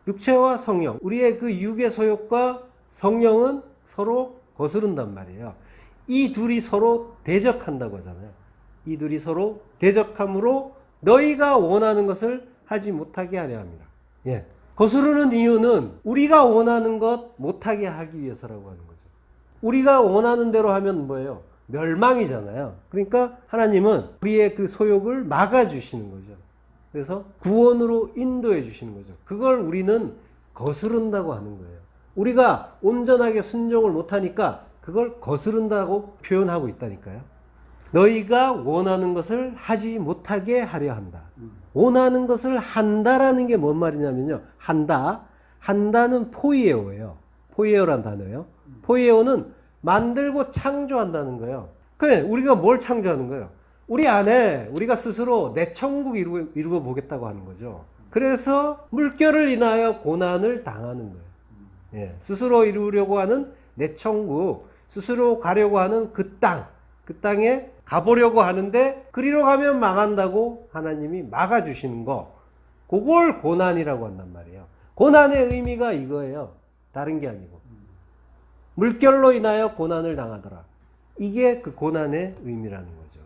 Speaker 1: 육체와 성령, 우리의 그 육의 소욕과 성령은 서로 거스른단 말이에요. 이 둘이 서로 대적한다고 하잖아요. 이 둘이 서로 대적함으로 너희가 원하는 것을 하지 못하게 하려 합니다. 예. 거스르는 이유는 우리가 원하는 것 못하게 하기 위해서라고 하는 거죠. 우리가 원하는 대로 하면 뭐예요? 멸망이잖아요. 그러니까 하나님은 우리의 그 소욕을 막아주시는 거죠. 그래서 구원으로 인도해 주시는 거죠. 그걸 우리는 거스른다고 하는 거예요. 우리가 온전하게 순종을 못하니까 그걸 거스른다고 표현하고 있다니까요. 너희가 원하는 것을 하지 못하게 하려 한다. 원하는 것을 한다라는 게 뭔 말이냐면요. 한다는 포이에오예요. 포이에오란 단어예요. 포이에오는 만들고 창조한다는 거예요. 그래, 우리가 뭘 창조하는 거예요? 우리 안에 우리가 스스로 내 천국 이루어 보겠다고 하는 거죠. 그래서 물결을 인하여 고난을 당하는 거예요. 예, 스스로 이루려고 하는 내 천국, 스스로 가려고 하는 그 땅에 가보려고 하는데 그리로 가면 망한다고 하나님이 막아주시는 거, 그걸 고난이라고 한단 말이에요. 고난의 의미가 이거예요. 다른 게 아니고. 물결로 인하여 고난을 당하더라. 이게 그 고난의 의미라는 거죠.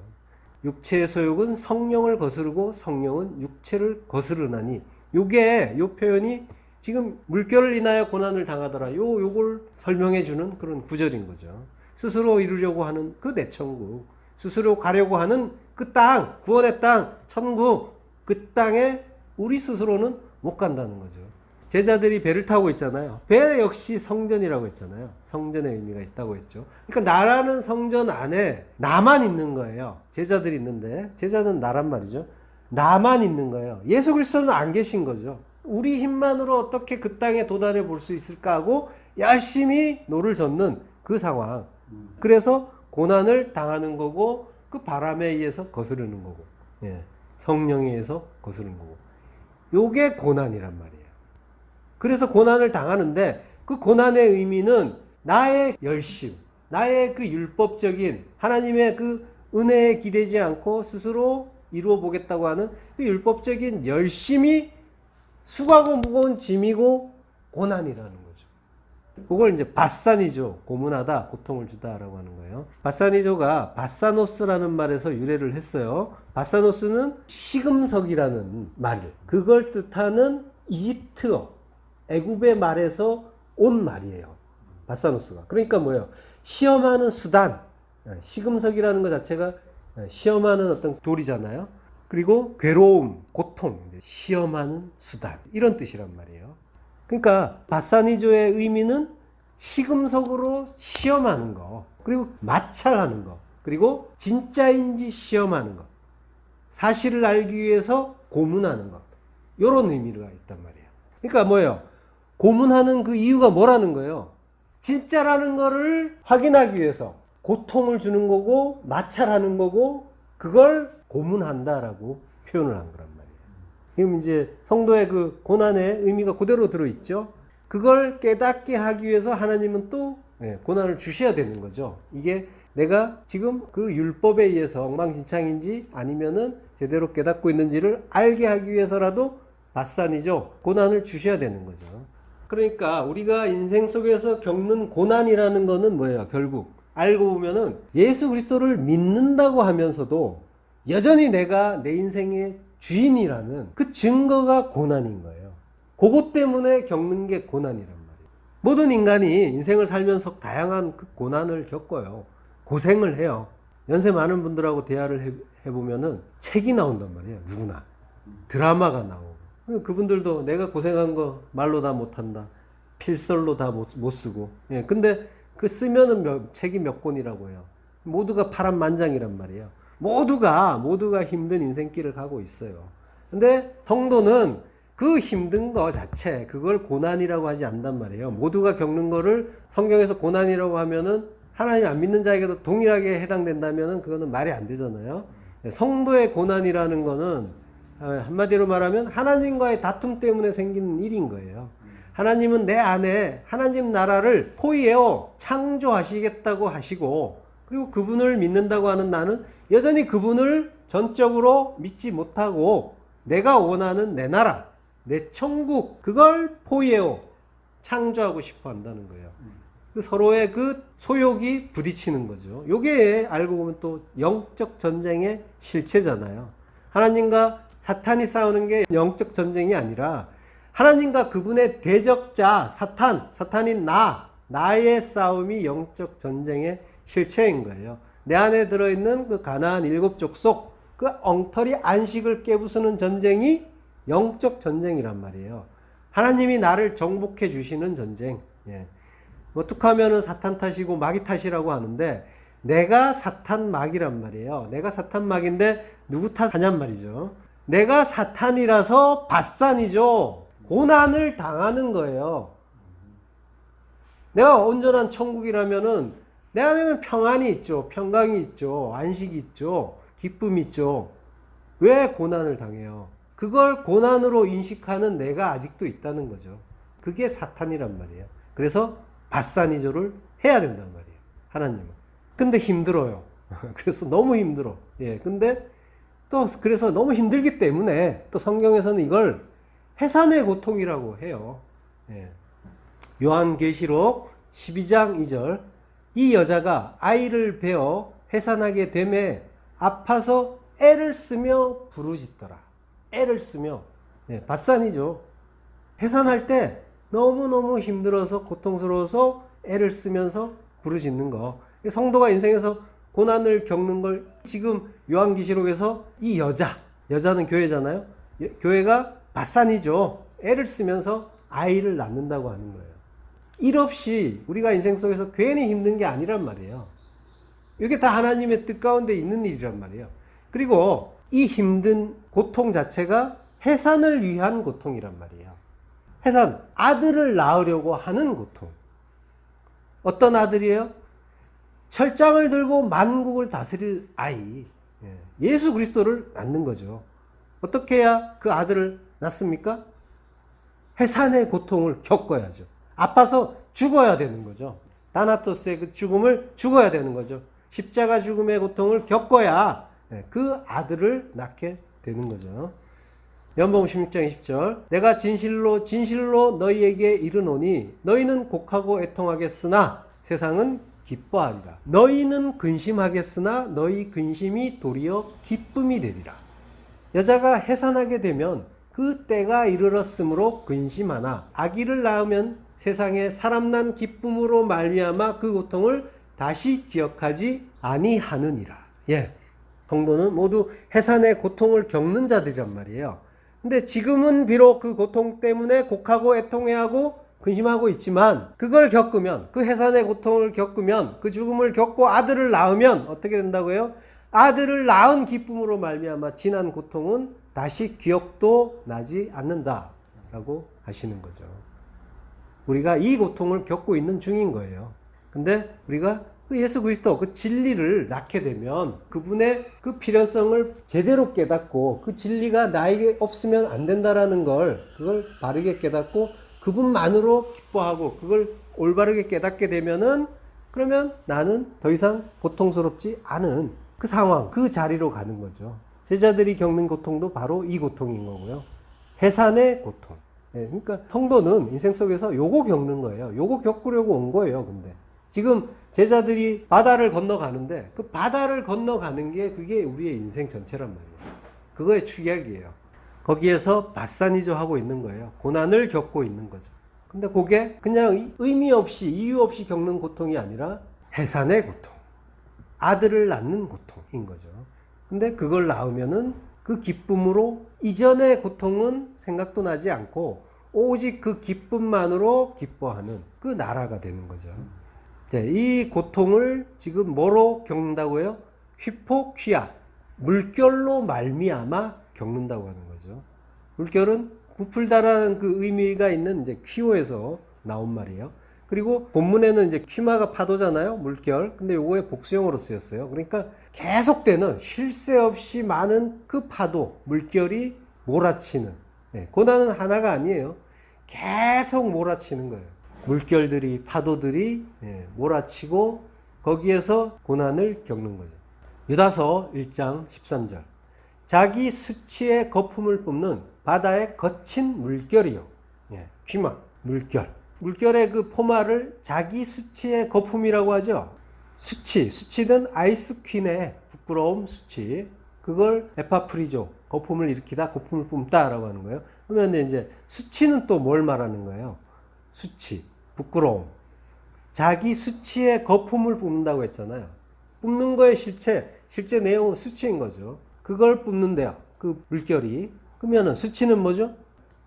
Speaker 1: 육체의 소욕은 성령을 거스르고 성령은 육체를 거스르나니, 요 표현이 지금 물결을 인하여 고난을 당하더라. 요걸 설명해 주는 그런 구절인 거죠. 스스로 이루려고 하는 그 내 천국, 스스로 가려고 하는 그 땅, 구원의 땅, 천국, 그 땅에 우리 스스로는 못 간다는 거죠. 제자들이 배를 타고 있잖아요. 배 역시 성전이라고 했잖아요. 성전의 의미가 있다고 했죠. 그러니까 나라는 성전 안에 나만 있는 거예요. 제자들이 있는데, 제자는 나란 말이죠. 나만 있는 거예요. 예수 그리스도는 안 계신 거죠. 우리 힘만으로 어떻게 그 땅에 도달해 볼 수 있을까 하고 열심히 노를 젓는 그 상황. 그래서 고난을 당하는 거고, 그 바람에 의해서 거스르는 거고, 예, 성령에 의해서 거스르는 거고, 요게 고난이란 말이에요. 그래서 고난을 당하는데, 그 고난의 의미는 나의 열심, 나의 그 율법적인 하나님의 그 은혜에 기대지 않고 스스로 이루어 보겠다고 하는 그 율법적인 열심이 수고하고 무거운 짐이고 고난이라는 거죠. 그걸 이제 바사니조, 고문하다, 고통을 주다라고 하는 거예요. 바사니조가 바사노스라는 말에서 유래를 했어요. 바사노스는 시금석이라는 말, 그걸 뜻하는 이집트어, 애굽의 말에서 온 말이에요. 바사노스가. 그러니까 뭐예요? 시험하는 수단, 시금석이라는 것 자체가 시험하는 어떤 돌이잖아요. 그리고 괴로움, 고통, 시험하는 수단, 이런 뜻이란 말이에요. 그러니까 바사니조의 의미는 시금석으로 시험하는 거, 그리고 마찰하는 거, 그리고 진짜인지 시험하는 것, 사실을 알기 위해서 고문하는 것, 이런 의미가 있단 말이에요. 그러니까 뭐예요? 고문하는 그 이유가 뭐라는 거예요? 진짜라는 거를 확인하기 위해서 고통을 주는 거고 마찰하는 거고, 그걸 고문한다라고 표현을 한 거란 말이에요. 지금 이제 성도의 그 고난의 의미가 그대로 들어있죠. 그걸 깨닫게 하기 위해서 하나님은 또 고난을 주셔야 되는 거죠. 이게 내가 지금 그 율법에 의해서 엉망진창인지 아니면은 제대로 깨닫고 있는지를 알게 하기 위해서라도 바산이죠. 고난을 주셔야 되는 거죠. 그러니까 우리가 인생 속에서 겪는 고난이라는 거는 뭐예요? 결국 알고 보면은 예수 그리스도를 믿는다고 하면서도 여전히 내가 내 인생의 주인이라는 그 증거가 고난인 거예요. 그것 때문에 겪는 게 고난이란 말이에요. 모든 인간이 인생을 살면서 다양한 그 고난을 겪어요. 고생을 해요. 연세 많은 분들하고 대화를 해보면은 책이 나온단 말이에요. 누구나. 드라마가 나오고. 그분들도 내가 고생한 거 말로 다 못한다. 필설로 다 못 쓰고. 예, 근데 그 쓰면은 책이 몇 권이라고 해요. 모두가 파란만장이란 말이에요. 모두가 힘든 인생길을 가고 있어요. 근데 성도는 그 힘든 거 자체, 그걸 고난이라고 하지 않단 말이에요. 모두가 겪는 거를 성경에서 고난이라고 하면은 하나님 안 믿는 자에게도 동일하게 해당된다면은 그거는 말이 안 되잖아요. 성도의 고난이라는 거는 한마디로 말하면 하나님과의 다툼 때문에 생기는 일인 거예요. 하나님은 내 안에 하나님 나라를 포이에오 창조하시겠다고 하시고, 그리고 그분을 믿는다고 하는 나는 여전히 그분을 전적으로 믿지 못하고 내가 원하는 내 나라, 내 천국, 그걸 포이에오 창조하고 싶어 한다는 거예요. 서로의 그 소욕이 부딪히는 거죠. 요게 알고 보면 또 영적 전쟁의 실체잖아요. 하나님과 사탄이 싸우는 게 영적 전쟁이 아니라 하나님과 그분의 대적자 사탄인 나의 싸움이 영적 전쟁의 실체인 거예요. 내 안에 들어있는 그 가나안 7족속 그 엉터리 안식을 깨부수는 전쟁이 영적 전쟁이란 말이에요. 하나님이 나를 정복해 주시는 전쟁. 예. 뭐 툭하면은 사탄 탓이고 마귀 탓이라고 하는데 내가 사탄 마귀란 말이에요. 내가 사탄 마귀인데 누구 탓하냔 말이죠. 내가 사탄이라서 받산이죠. 고난을 당하는 거예요. 내가 온전한 천국이라면은 내 안에는 평안이 있죠. 평강이 있죠. 안식이 있죠. 기쁨이 있죠. 왜 고난을 당해요? 그걸 고난으로 인식하는 내가 아직도 있다는 거죠. 그게 사탄이란 말이에요. 그래서 받산이조를 해야 된단 말이에요. 하나님은. 근데 힘들어요. 그래서 너무 힘들어. 예. 근데 또 그래서 너무 힘들기 때문에 또 성경에서는 이걸 해산의 고통이라고 해요. 예. 요한계시록 12장 2절 이 여자가 아이를 베어 해산하게 되매 아파서 애를 쓰며 부르짖더라. 애를 쓰며. 예, 받산이죠. 해산할 때 너무너무 힘들어서 고통스러워서 애를 쓰면서 부르짖는 거. 성도가 인생에서 고난을 겪는 걸 지금 요한계시록에서 이 여자는 교회잖아요. 교회가 받산이죠. 애를 쓰면서 아이를 낳는다고 하는 거예요. 일 없이 우리가 인생 속에서 괜히 힘든 게 아니란 말이에요. 이게 다 하나님의 뜻 가운데 있는 일이란 말이에요. 그리고 이 힘든 고통 자체가 해산을 위한 고통이란 말이에요. 해산, 아들을 낳으려고 하는 고통. 어떤 아들이에요? 철장을 들고 만국을 다스릴 아이. 예수 그리스도를 낳는 거죠. 어떻게 해야 그 아들을 낳습니까? 해산의 고통을 겪어야죠. 아파서 죽어야 되는 거죠. 다나토스의 그 죽음을 죽어야 되는 거죠. 십자가 죽음의 고통을 겪어야 그 아들을 낳게 되는 거죠. 연복음 16장 20절 내가 진실로 진실로 너희에게 이르노니 너희는 곡하고 애통하겠으나 세상은 기뻐하리라. 너희는 근심하겠으나 너희 근심이 도리어 기쁨이 되리라. 여자가 해산하게 되면 그 때가 이르렀으므로 근심하나 아기를 낳으면 세상에 사람 난 기쁨으로 말미암아 그 고통을 다시 기억하지 아니하느니라. 예, 성도는 모두 해산의 고통을 겪는 자들이란 말이에요. 근데 지금은 비록 그 고통 때문에 곡하고 애통해하고 근심하고 있지만 그걸 겪으면 그 해산의 고통을 겪으면 그 죽음을 겪고 아들을 낳으면 어떻게 된다고요? 아들을 낳은 기쁨으로 말미암아 지난 고통은 다시 기억도 나지 않는다라고 하시는 거죠. 우리가 이 고통을 겪고 있는 중인 거예요. 근데 우리가 그 예수 그리스도 그 진리를 낳게 되면 그분의 그 필요성을 제대로 깨닫고 그 진리가 나에게 없으면 안 된다라는 그걸 바르게 깨닫고 그분만으로 기뻐하고 그걸 올바르게 깨닫게 되면은 그러면 나는 더 이상 고통스럽지 않은 그 상황, 그 자리로 가는 거죠. 제자들이 겪는 고통도 바로 이 고통인 거고요. 해산의 고통. 예, 그러니까 성도는 인생 속에서 요거 겪는 거예요. 요거 겪으려고 온 거예요. 근데 지금 제자들이 바다를 건너가는데 그 바다를 건너가는 게 그게 우리의 인생 전체란 말이에요. 그거의 축약이에요. 거기에서 받산이조 하고 있는 거예요. 고난을 겪고 있는 거죠. 근데 그게 그냥 의미 없이 이유 없이 겪는 고통이 아니라 해산의 고통, 아들을 낳는 고통인 거죠. 근데 그걸 낳으면은 그 기쁨으로 이전의 고통은 생각도 나지 않고 오직 그 기쁨만으로 기뻐하는 그 나라가 되는 거죠. 이 고통을 지금 뭐로 겪는다고요? 휘포퀴아, 물결로 말미암아 겪는다고 하는 거죠. 물결은 부풀다라는 그 의미가 있는 이제 퀴오에서 나온 말이에요. 그리고 본문에는 이제 퀴마가 파도잖아요. 물결. 근데 요거에 복수형으로 쓰였어요. 그러니까 계속되는 쉴 새 없이 많은 그 파도, 물결이 몰아치는. 고난은 하나가 아니에요. 계속 몰아치는 거예요. 물결들이, 파도들이 몰아치고 거기에서 고난을 겪는 거죠. 유다서 1장 13절. 자기 수치의 거품을 뿜는 바다의 거친 물결이요. 퀴마, 물결. 물결의 그 포말을 자기 수치의 거품이라고 하죠. 수치는 아이스퀸의 부끄러움 수치. 그걸 에파프리조, 거품을 일으키다, 거품을 뿜다라고 하는 거예요. 그러면 이제 수치는 또 뭘 말하는 거예요? 수치, 부끄러움. 자기 수치의 거품을 뿜는다고 했잖아요. 뿜는 거의 실제 내용은 수치인 거죠. 그걸 뿜는데요. 그 물결이. 그러면은 수치는 뭐죠?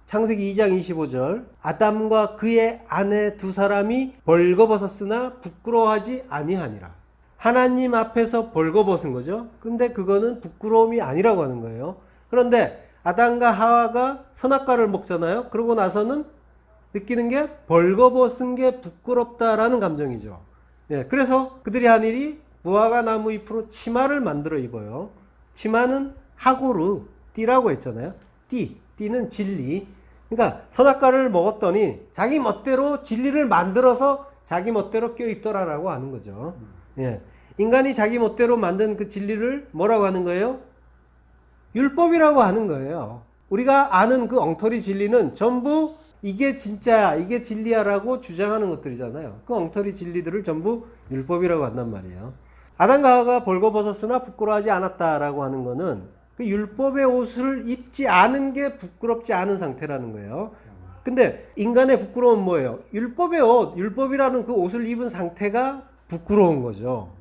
Speaker 1: 창세기 2장 25절. 아담과 그의 아내 두 사람이 벌거벗었으나 부끄러워하지 아니하니라. 하나님 앞에서 벌거벗은 거죠. 근데 그거는 부끄러움이 아니라고 하는 거예요. 그런데 아담과 하와가 선악과를 먹잖아요. 그러고 나서는 느끼는 게 벌거벗은 게 부끄럽다라는 감정이죠. 예, 그래서 그들이 한 일이 무화과 나무 잎으로 치마를 만들어 입어요. 치마는 하고르, 띠라고 했잖아요. 띠는 진리. 그러니까 선악과를 먹었더니 자기 멋대로 진리를 만들어서 자기 멋대로 껴입더라라고 하는 거죠. 예, 인간이 자기 멋대로 만든 그 진리를 뭐라고 하는 거예요? 율법이라고 하는 거예요. 우리가 아는 그 엉터리 진리는 전부 이게 진짜야, 이게 진리야라고 주장하는 것들이잖아요. 그 엉터리 진리들을 전부 율법이라고 한단 말이에요. 아담과 하와가 벌거벗었으나 부끄러워하지 않았다라고 하는 거는 그 율법의 옷을 입지 않은 게 부끄럽지 않은 상태라는 거예요. 근데 인간의 부끄러움은 뭐예요? 율법의 옷, 율법이라는 그 옷을 입은 상태가 부끄러운 거죠.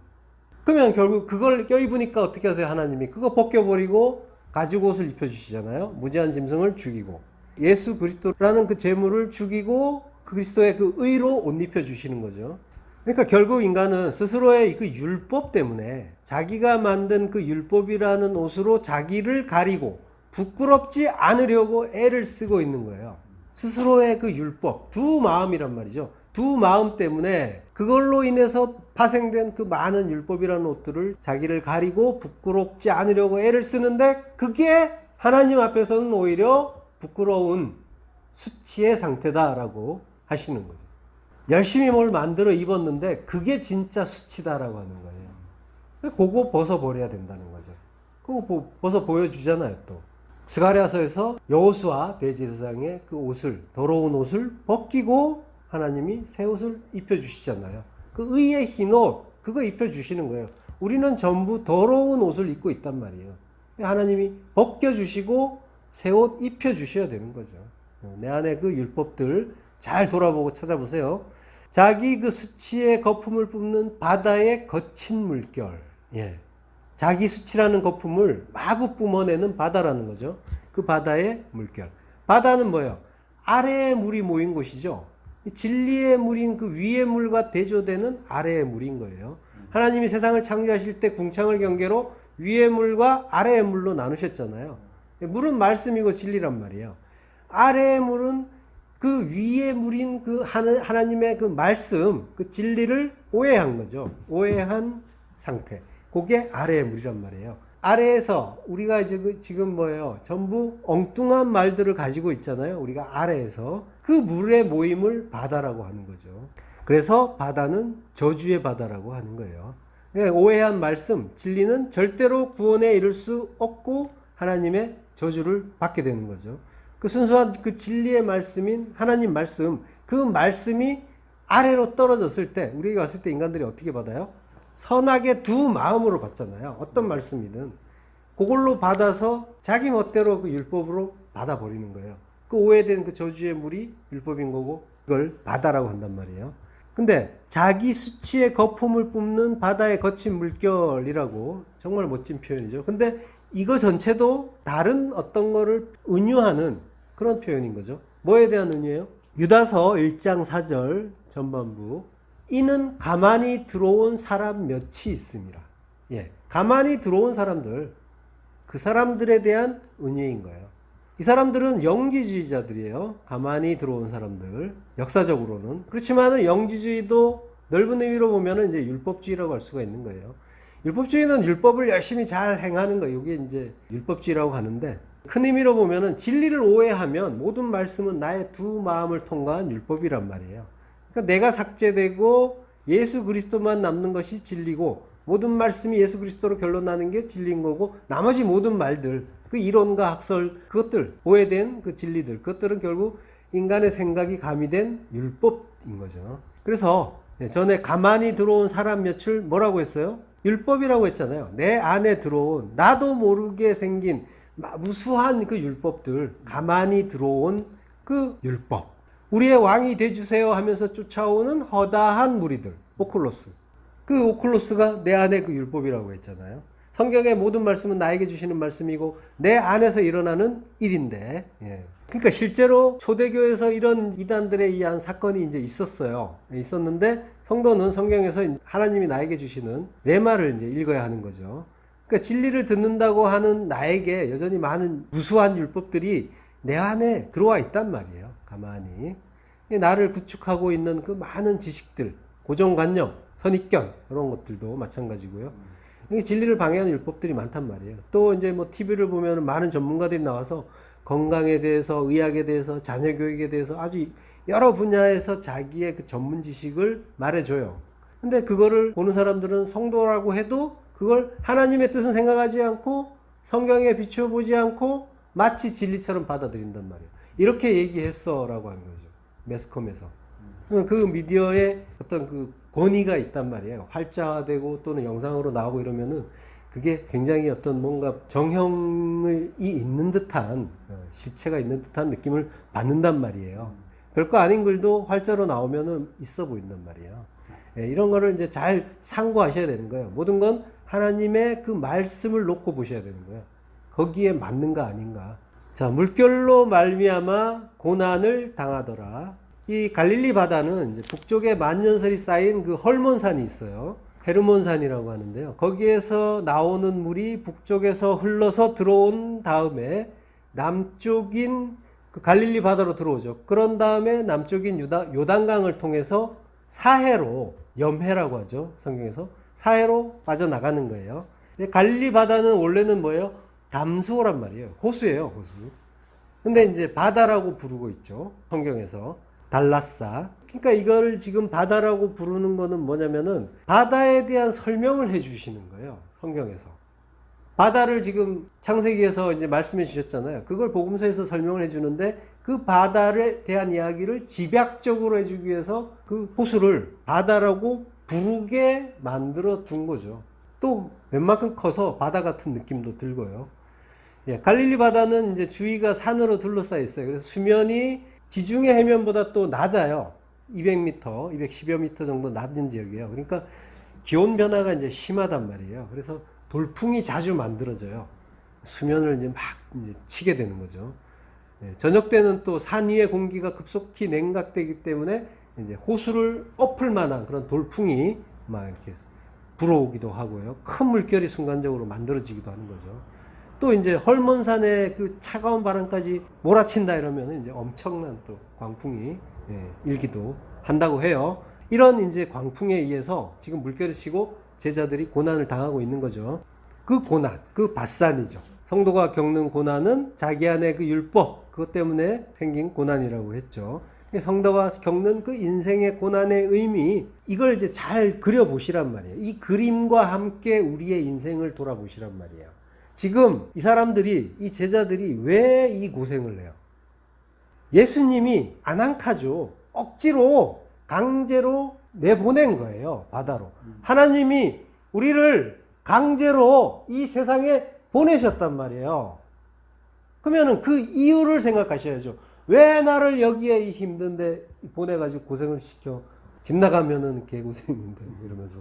Speaker 1: 그러면 결국 그걸 껴입으니까 어떻게 하세요? 하나님이 그거 벗겨버리고 가죽 옷을 입혀주시잖아요. 무죄한 짐승을 죽이고 예수 그리스도라는 그 제물을 죽이고 그리스도의 그 의로 옷 입혀주시는 거죠. 그러니까 결국 인간은 스스로의 그 율법 때문에 자기가 만든 그 율법이라는 옷으로 자기를 가리고 부끄럽지 않으려고 애를 쓰고 있는 거예요. 스스로의 그 율법, 두 마음이란 말이죠. 두 마음 때문에 그걸로 인해서 파생된 그 많은 율법이라는 옷들을 자기를 가리고 부끄럽지 않으려고 애를 쓰는데 그게 하나님 앞에서는 오히려 부끄러운 수치의 상태다라고 하시는 거죠. 열심히 뭘 만들어 입었는데 그게 진짜 수치다라고 하는 거예요. 그거 벗어버려야 된다는 거죠. 그거 벗어 보여주잖아요. 또 스가랴서에서 여호수아 대제사장의 그 옷을, 더러운 옷을 벗기고 하나님이 새 옷을 입혀주시잖아요. 그 의의 흰 옷, 그거 입혀주시는 거예요. 우리는 전부 더러운 옷을 입고 있단 말이에요. 하나님이 벗겨주시고 새 옷 입혀주셔야 되는 거죠. 내 안에 그 율법들 잘 돌아보고 찾아보세요. 자기 그 수치의 거품을 뿜는 바다의 거친 물결. 예. 자기 수치라는 거품을 마구 뿜어내는 바다라는 거죠. 그 바다의 물결. 바다는 뭐예요? 아래의 물이 모인 곳이죠. 진리의 물인 그 위의 물과 대조되는 아래의 물인 거예요. 하나님이 세상을 창조하실 때 궁창을 경계로 위의 물과 아래의 물로 나누셨잖아요. 물은 말씀이고 진리란 말이에요. 아래의 물은 그 위의 물인 그 하나님의 그 말씀, 그 진리를 오해한 거죠. 오해한 상태. 그게 아래의 물이란 말이에요. 아래에서 우리가 이제 지금 뭐예요? 전부 엉뚱한 말들을 가지고 있잖아요. 우리가 아래에서 그 물의 모임을 바다라고 하는 거죠. 그래서 바다는 저주의 바다라고 하는 거예요. 오해한 말씀, 진리는 절대로 구원에 이를 수 없고 하나님의 저주를 받게 되는 거죠. 그 순수한 그 진리의 말씀인 하나님 말씀, 그 말씀이 아래로 떨어졌을 때 우리가 왔을 때 인간들이 어떻게 받아요? 선하게 두 마음으로 받잖아요. 어떤 말씀이든 그걸로 받아서 자기 멋대로 그 율법으로 받아버리는 거예요. 그 오해된 그 저주의 물이 율법인 거고 그걸 바다라고 한단 말이에요. 근데 자기 수치의 거품을 뿜는 바다의 거친 물결이라고 정말 멋진 표현이죠. 근데 이거 전체도 다른 어떤 거를 은유하는 그런 표현인 거죠. 뭐에 대한 은유예요? 유다서 1장 4절 전반부. 이는 가만히 들어온 사람 몇이 있습니다. 예, 가만히 들어온 사람들, 그 사람들에 대한 은혜인 거예요. 이 사람들은 영지주의자들이에요. 가만히 들어온 사람들, 역사적으로는. 그렇지만은 영지주의도 넓은 의미로 보면은 이제 율법주의라고 할 수가 있는 거예요. 율법주의는 율법을 열심히 잘 행하는 거예요. 이게 이제 율법주의라고 하는데, 큰 의미로 보면은 진리를 오해하면 모든 말씀은 나의 두 마음을 통과한 율법이란 말이에요. 그러니까 내가 삭제되고 예수 그리스도만 남는 것이 진리고 모든 말씀이 예수 그리스도로 결론나는 게 진리인 거고 나머지 모든 말들, 그 이론과 학설, 그것들, 오해된 그 진리들, 그것들은 결국 인간의 생각이 가미된 율법인 거죠. 그래서 전에 가만히 들어온 사람 몇을 뭐라고 했어요? 율법이라고 했잖아요. 내 안에 들어온 나도 모르게 생긴 무수한 그 율법들, 가만히 들어온 그 율법. 우리의 왕이 돼주세요 하면서 쫓아오는 허다한 무리들, 오클로스. 그 오클로스가 내 안에 그 율법이라고 했잖아요. 성경의 모든 말씀은 나에게 주시는 말씀이고 내 안에서 일어나는 일인데, 그러니까 실제로 초대교회에서 이런 이단들에 의한 사건이 이제 있었어요. 있었는데 성도는 성경에서 하나님이 나에게 주시는 레마를 이제 읽어야 하는 거죠. 그러니까 진리를 듣는다고 하는 나에게 여전히 많은 무수한 율법들이 내 안에 들어와 있단 말이에요. 가만히. 나를 구축하고 있는 그 많은 지식들, 고정관념, 선입견 이런 것들도 마찬가지고요. 진리를 방해하는 율법들이 많단 말이에요. 또 이제 뭐 TV를 보면 많은 전문가들이 나와서 건강에 대해서, 의학에 대해서, 자녀 교육에 대해서 아주 여러 분야에서 자기의 그 전문 지식을 말해줘요. 근데 그거를 보는 사람들은 성도라고 해도 그걸 하나님의 뜻은 생각하지 않고 성경에 비추어보지 않고 마치 진리처럼 받아들인단 말이에요. 이렇게 얘기했어 라고 하는 거죠. 매스컴에서. 그 미디어에 어떤 그 권위가 있단 말이에요. 활자화되고 또는 영상으로 나오고 이러면은 그게 굉장히 어떤 뭔가 정형이 있는 듯한, 실체가 있는 듯한 느낌을 받는단 말이에요. 별거 아닌 글도 활자로 나오면은 있어 보인단 말이에요. 이런 거를 이제 잘 상고하셔야 되는 거예요. 모든 건 하나님의 그 말씀을 놓고 보셔야 되는 거예요. 거기에 맞는가 아닌가. 자, 물결로 말미암아 고난을 당하더라. 이 갈릴리 바다는 이제 북쪽에 만년설이 쌓인 그 헐몬산이 있어요. 헤르몬산이라고 하는데요. 거기에서 나오는 물이 북쪽에서 흘러서 들어온 다음에 남쪽인 그 갈릴리 바다로 들어오죠. 그런 다음에 남쪽인 요단강을 통해서 사해로, 염해라고 하죠. 성경에서 사해로 빠져나가는 거예요. 갈릴리 바다는 원래는 뭐예요? 담수호란 말이에요. 호수예요, 호수. 근데 이제 바다라고 부르고 있죠. 성경에서. 달라사. 그러니까 이걸 지금 바다라고 부르는 거는 뭐냐면은 바다에 대한 설명을 해 주시는 거예요. 성경에서. 바다를 지금 창세기에서 이제 말씀해 주셨잖아요. 그걸 복음서에서 설명을 해 주는데 그 바다에 대한 이야기를 집약적으로 해 주기 위해서 그 호수를 바다라고 부르게 만들어 둔 거죠. 또 웬만큼 커서 바다 같은 느낌도 들고요. 갈릴리 바다는 이제 주위가 산으로 둘러싸여 있어요. 그래서 수면이 지중해 해면보다 또 낮아요. 200m, 210여 미터 정도 낮은 지역이에요. 그러니까 기온 변화가 이제 심하단 말이에요. 그래서 돌풍이 자주 만들어져요. 수면을 이제 막 이제 치게 되는 거죠. 저녁 때는 또 산 위의 공기가 급속히 냉각되기 때문에 이제 호수를 엎을 만한 그런 돌풍이 막 이렇게 불어오기도 하고요. 큰 물결이 순간적으로 만들어지기도 하는 거죠. 또 이제 헐몬산의 그 차가운 바람까지 몰아친다 이러면 이제 엄청난 또 광풍이 일기도 한다고 해요. 이런 이제 광풍에 의해서 지금 물결이 치고 제자들이 고난을 당하고 있는 거죠. 그 고난, 그 받산이죠. 성도가 겪는 고난은 자기 안에 그 율법, 그것 때문에 생긴 고난이라고 했죠. 성도가 겪는 그 인생의 고난의 의미, 이걸 이제 잘 그려보시란 말이에요. 이 그림과 함께 우리의 인생을 돌아보시란 말이에요. 지금 이 사람들이, 이 제자들이 왜 이 고생을 해요? 예수님이 아난카죠. 억지로, 강제로 내보낸 거예요. 바다로. 하나님이 우리를 강제로 이 세상에 보내셨단 말이에요. 그러면 그 이유를 생각하셔야죠. 왜 나를 여기에 힘든데 보내가지고 고생을 시켜? 집 나가면은 개고생인데 이러면서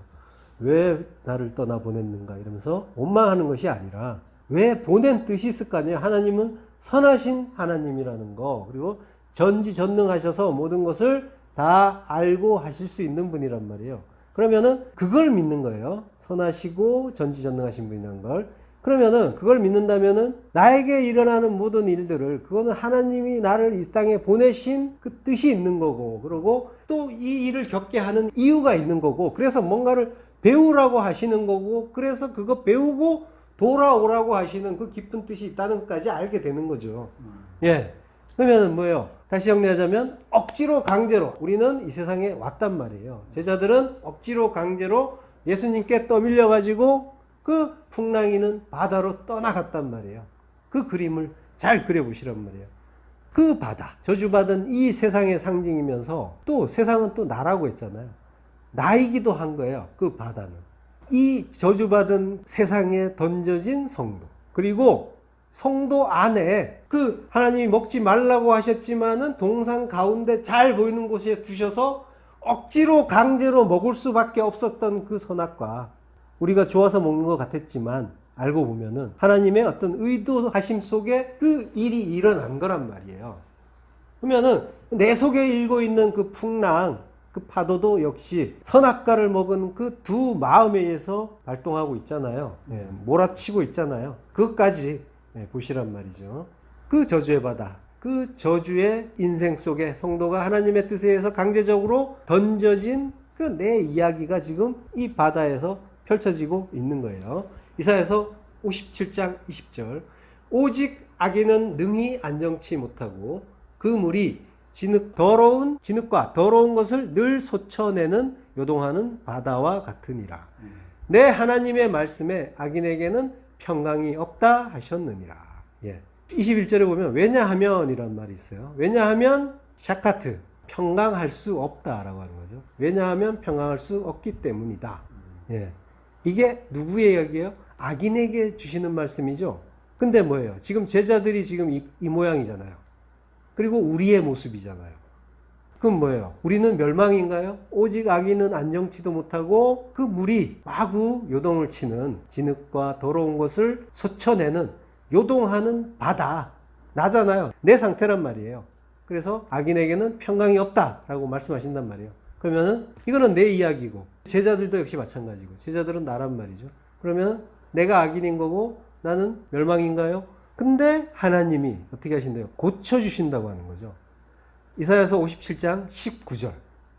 Speaker 1: 왜 나를 떠나 보냈는가 이러면서 원망하는 것이 아니라 왜 보낸 뜻이 있을 거 아니에요. 하나님은 선하신 하나님이라는 거, 그리고 전지전능하셔서 모든 것을 다 알고 하실 수 있는 분이란 말이에요. 그러면은 그걸 믿는 거예요. 선하시고 전지전능하신 분이라는 걸. 그러면은 그걸 믿는다면은 나에게 일어나는 모든 일들을, 그거는 하나님이 나를 이 땅에 보내신 그 뜻이 있는 거고, 그리고 또 이 일을 겪게 하는 이유가 있는 거고, 그래서 뭔가를 배우라고 하시는 거고, 그래서 그거 배우고 돌아오라고 하시는 그 깊은 뜻이 있다는 것까지 알게 되는 거죠. 예. 그러면은 뭐예요? 다시 정리하자면 억지로 강제로 우리는 이 세상에 왔단 말이에요. 제자들은 억지로 강제로 예수님께 떠밀려 가지고 그 풍랑이는 바다로 떠나갔단 말이에요. 그 그림을 잘 그려보시란 말이에요. 그 바다, 저주받은 이 세상의 상징이면서 또 세상은 또 나라고 했잖아요. 나이기도 한 거예요. 그 바다는. 이 저주받은 세상에 던져진 성도. 그리고 성도 안에 그 하나님이 먹지 말라고 하셨지만은 동상 가운데 잘 보이는 곳에 두셔서 억지로 강제로 먹을 수밖에 없었던 그 선악과 우리가 좋아서 먹는 것 같았지만 알고 보면은 하나님의 어떤 의도하심 속에 그 일이 일어난 거란 말이에요. 그러면은 내 속에 일고 있는 그 풍랑, 그 파도도 역시 선악과를 먹은 그 두 마음에 의해서 발동하고 있잖아요. 예, 몰아치고 있잖아요. 그것까지 보시란 말이죠. 그 저주의 바다, 그 저주의 인생 속에 성도가 하나님의 뜻에 의해서 강제적으로 던져진 그 내 이야기가 지금 이 바다에서 펼쳐지고 있는 거예요. 이사야서 57장 20절 오직 악인은 능히 안정치 못하고 그 물이 더러운 진흙과 더러운 것을 늘 솟쳐내는 요동하는 바다와 같으니라. 내 하나님의 말씀에 악인에게는 평강이 없다 하셨느니라. 예. 21절에 보면 왜냐하면 이란 말이 있어요. 왜냐하면 샤카트 평강할 수 없다라고 하는 거죠. 왜냐하면 평강할 수 없기 때문이다. 예. 이게 누구의 이야기예요? 악인에게 주시는 말씀이죠. 근데 뭐예요? 지금 제자들이 지금 이 모양이잖아요. 그리고 우리의 모습이잖아요. 그럼 뭐예요? 우리는 멸망인가요? 오직 악인은 안정치도 못하고 그 물이 마구 요동을 치는 진흙과 더러운 것을 솟쳐내는 요동하는 바다 나잖아요. 내 상태란 말이에요. 그래서 악인에게는 평강이 없다라고 말씀하신단 말이에요. 그러면은 이거는 내 이야기고 제자들도 역시 마찬가지고 제자들은 나란 말이죠. 그러면 내가 악인인 거고 나는 멸망인가요? 근데 하나님이 어떻게 하신대요? 고쳐주신다고 하는 거죠. 이사야서 57장 19절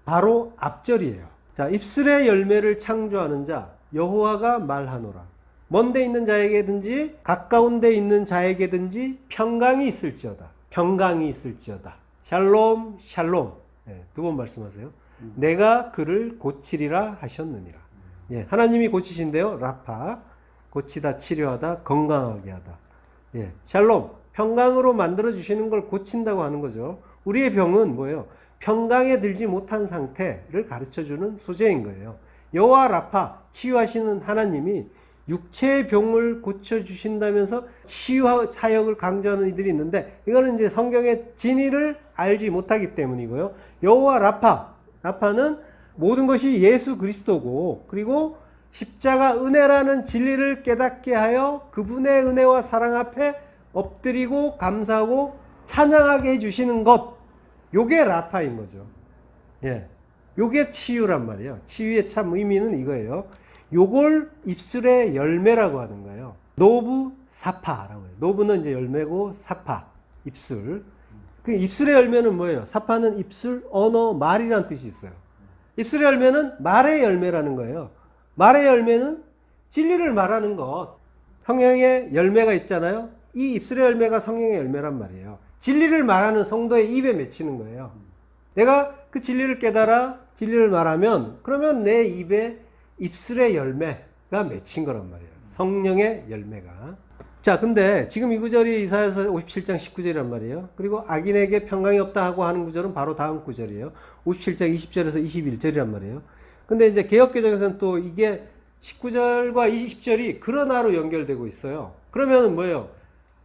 Speaker 1: 바로 앞절이에요. 자, 입술의 열매를 창조하는 자 여호와가 말하노라. 먼데 있는 자에게든지 가까운 데 있는 자에게든지 평강이 있을지어다. 평강이 있을지어다. 샬롬 샬롬. 네, 두 번 말씀하세요. 내가 그를 고치리라 하셨느니라. 예, 하나님이 고치신대요. 라파 고치다 치료하다 건강하게 하다. 예, 샬롬 평강으로 만들어 주시는 걸 고친다고 하는 거죠. 우리의 병은 뭐예요? 평강에 들지 못한 상태를 가르쳐 주는 소재인 거예요. 여호와 라파 치유하시는 하나님이 육체의 병을 고쳐 주신다면서 치유 사역을 강조하는 이들이 있는데 이거는 이제 성경의 진리를 알지 못하기 때문이고요. 여호와 라파는 모든 것이 예수 그리스도고 그리고 십자가 은혜라는 진리를 깨닫게 하여 그분의 은혜와 사랑 앞에 엎드리고 감사하고 찬양하게 해주시는 것, 요게 라파인 거죠. 예, 요게 치유란 말이에요. 치유의 참 의미는 이거예요. 요걸 입술의 열매라고 하는 거예요. 노브 사파라고 해요. 노브는 이제 열매고 사파 입술. 그 입술의 열매는 뭐예요? 사파는 입술, 언어, 말이라는 뜻이 있어요. 입술의 열매는 말의 열매라는 거예요. 말의 열매는 진리를 말하는 것. 성령의 열매가 있잖아요. 이 입술의 열매가 성령의 열매란 말이에요. 진리를 말하는 성도의 입에 맺히는 거예요. 내가 그 진리를 깨달아 진리를 말하면 그러면 내 입에 입술의 열매가 맺힌 거란 말이에요. 성령의 열매가. 자, 근데 지금 이 구절이 이사야서 57장 19절이란 말이에요. 그리고 악인에게 평강이 없다 하고 하는 구절은 바로 다음 구절이에요. 57장 20절에서 21절이란 말이에요. 근데 이제 개역개정에서는 또 이게 19절과 20절이 그러나로 연결되고 있어요. 그러면 뭐예요?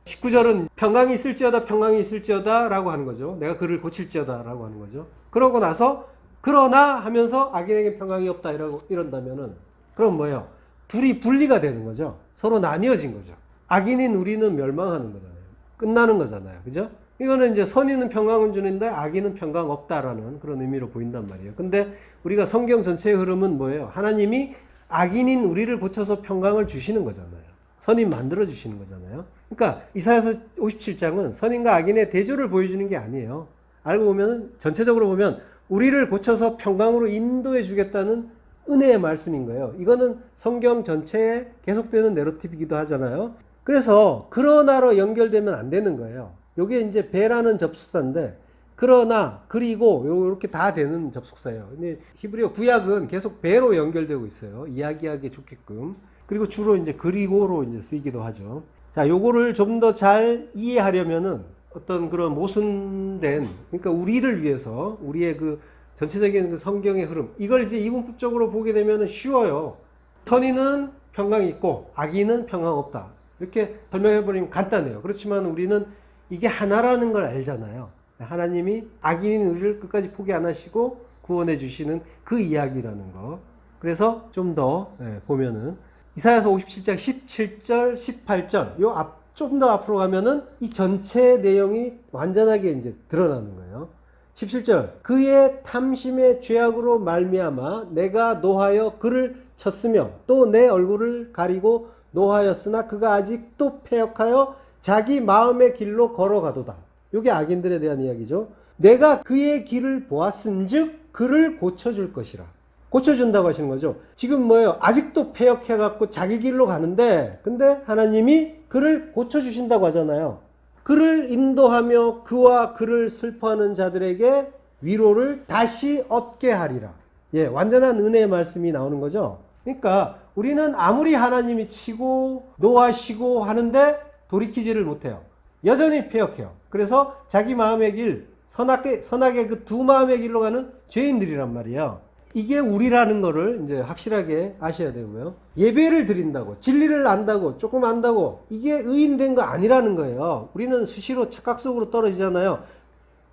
Speaker 1: 19절은 평강이 있을지어다 평강이 있을지어다 라고 하는 거죠. 내가 그를 고칠지어다 라고 하는 거죠. 그러고 나서 그러나 하면서 악인에게 평강이 없다 이런다면은 그럼 뭐예요? 둘이 분리가 되는 거죠. 서로 나뉘어진 거죠. 악인인 우리는 멸망하는 거잖아요. 끝나는 거잖아요. 그죠? 이거는 이제 선인은 평강을 주는데 악인은 평강 없다라는 그런 의미로 보인단 말이에요. 근데 우리가 성경 전체의 흐름은 뭐예요? 하나님이 악인인 우리를 고쳐서 평강을 주시는 거잖아요. 선인 만들어 주시는 거잖아요. 그러니까 이사야서 57장은 선인과 악인의 대조를 보여주는 게 아니에요. 알고 보면 전체적으로 보면 우리를 고쳐서 평강으로 인도해 주겠다는 은혜의 말씀인 거예요. 이거는 성경 전체에 계속되는 내러티브이기도 하잖아요. 그래서 그러나로 연결되면 안 되는 거예요. 이게 이제 배라는 접속사인데 그러나 그리고 이렇게 다 되는 접속사예요. 근데 히브리어 구약은 계속 배로 연결되고 있어요. 이야기하기 좋게끔. 그리고 주로 이제 그리고로 이제 쓰이기도 하죠. 자, 요거를 좀 더 잘 이해하려면은 어떤 그런 모순된, 그러니까 우리를 위해서, 우리의 그 전체적인 그 성경의 흐름, 이걸 이제 이분법적으로 보게 되면 쉬워요. 선인은 평강이 있고 악인은 평강 없다. 이렇게 설명해버리면 간단해요. 그렇지만 우리는 이게 하나라는 걸 알잖아요. 하나님이 악인인 우리를 끝까지 포기 안 하시고 구원해 주시는 그 이야기라는 거. 그래서 좀 더 보면은 이사야서 57장 17절, 18절 요 앞 좀 더 앞으로 가면은 이 전체 내용이 완전하게 이제 드러나는 거예요. 17절 그의 탐심의 죄악으로 말미암아 내가 노하여 그를 쳤으며 또 내 얼굴을 가리고 노하였으나 그가 아직도 패역하여 자기 마음의 길로 걸어가도다. 이게 악인들에 대한 이야기죠. 내가 그의 길을 보았은즉 그를 고쳐줄 것이라. 고쳐준다고 하시는 거죠. 지금 뭐예요? 아직도 패역해갖고 자기 길로 가는데 근데 하나님이 그를 고쳐주신다고 하잖아요. 그를 인도하며 그와 그를 슬퍼하는 자들에게 위로를 다시 얻게 하리라. 예, 완전한 은혜의 말씀이 나오는 거죠. 그러니까 우리는 아무리 하나님이 치고 노하시고 하는데 돌이키지를 못해요. 여전히 패역해요. 그래서 자기 마음의 길, 선하게 그 두 마음의 길로 가는 죄인들이란 말이에요. 이게 우리라는 거를 이제 확실하게 아셔야 되고요. 예배를 드린다고, 진리를 안다고, 조금 안다고, 이게 의인된 거 아니라는 거예요. 우리는 수시로 착각 속으로 떨어지잖아요.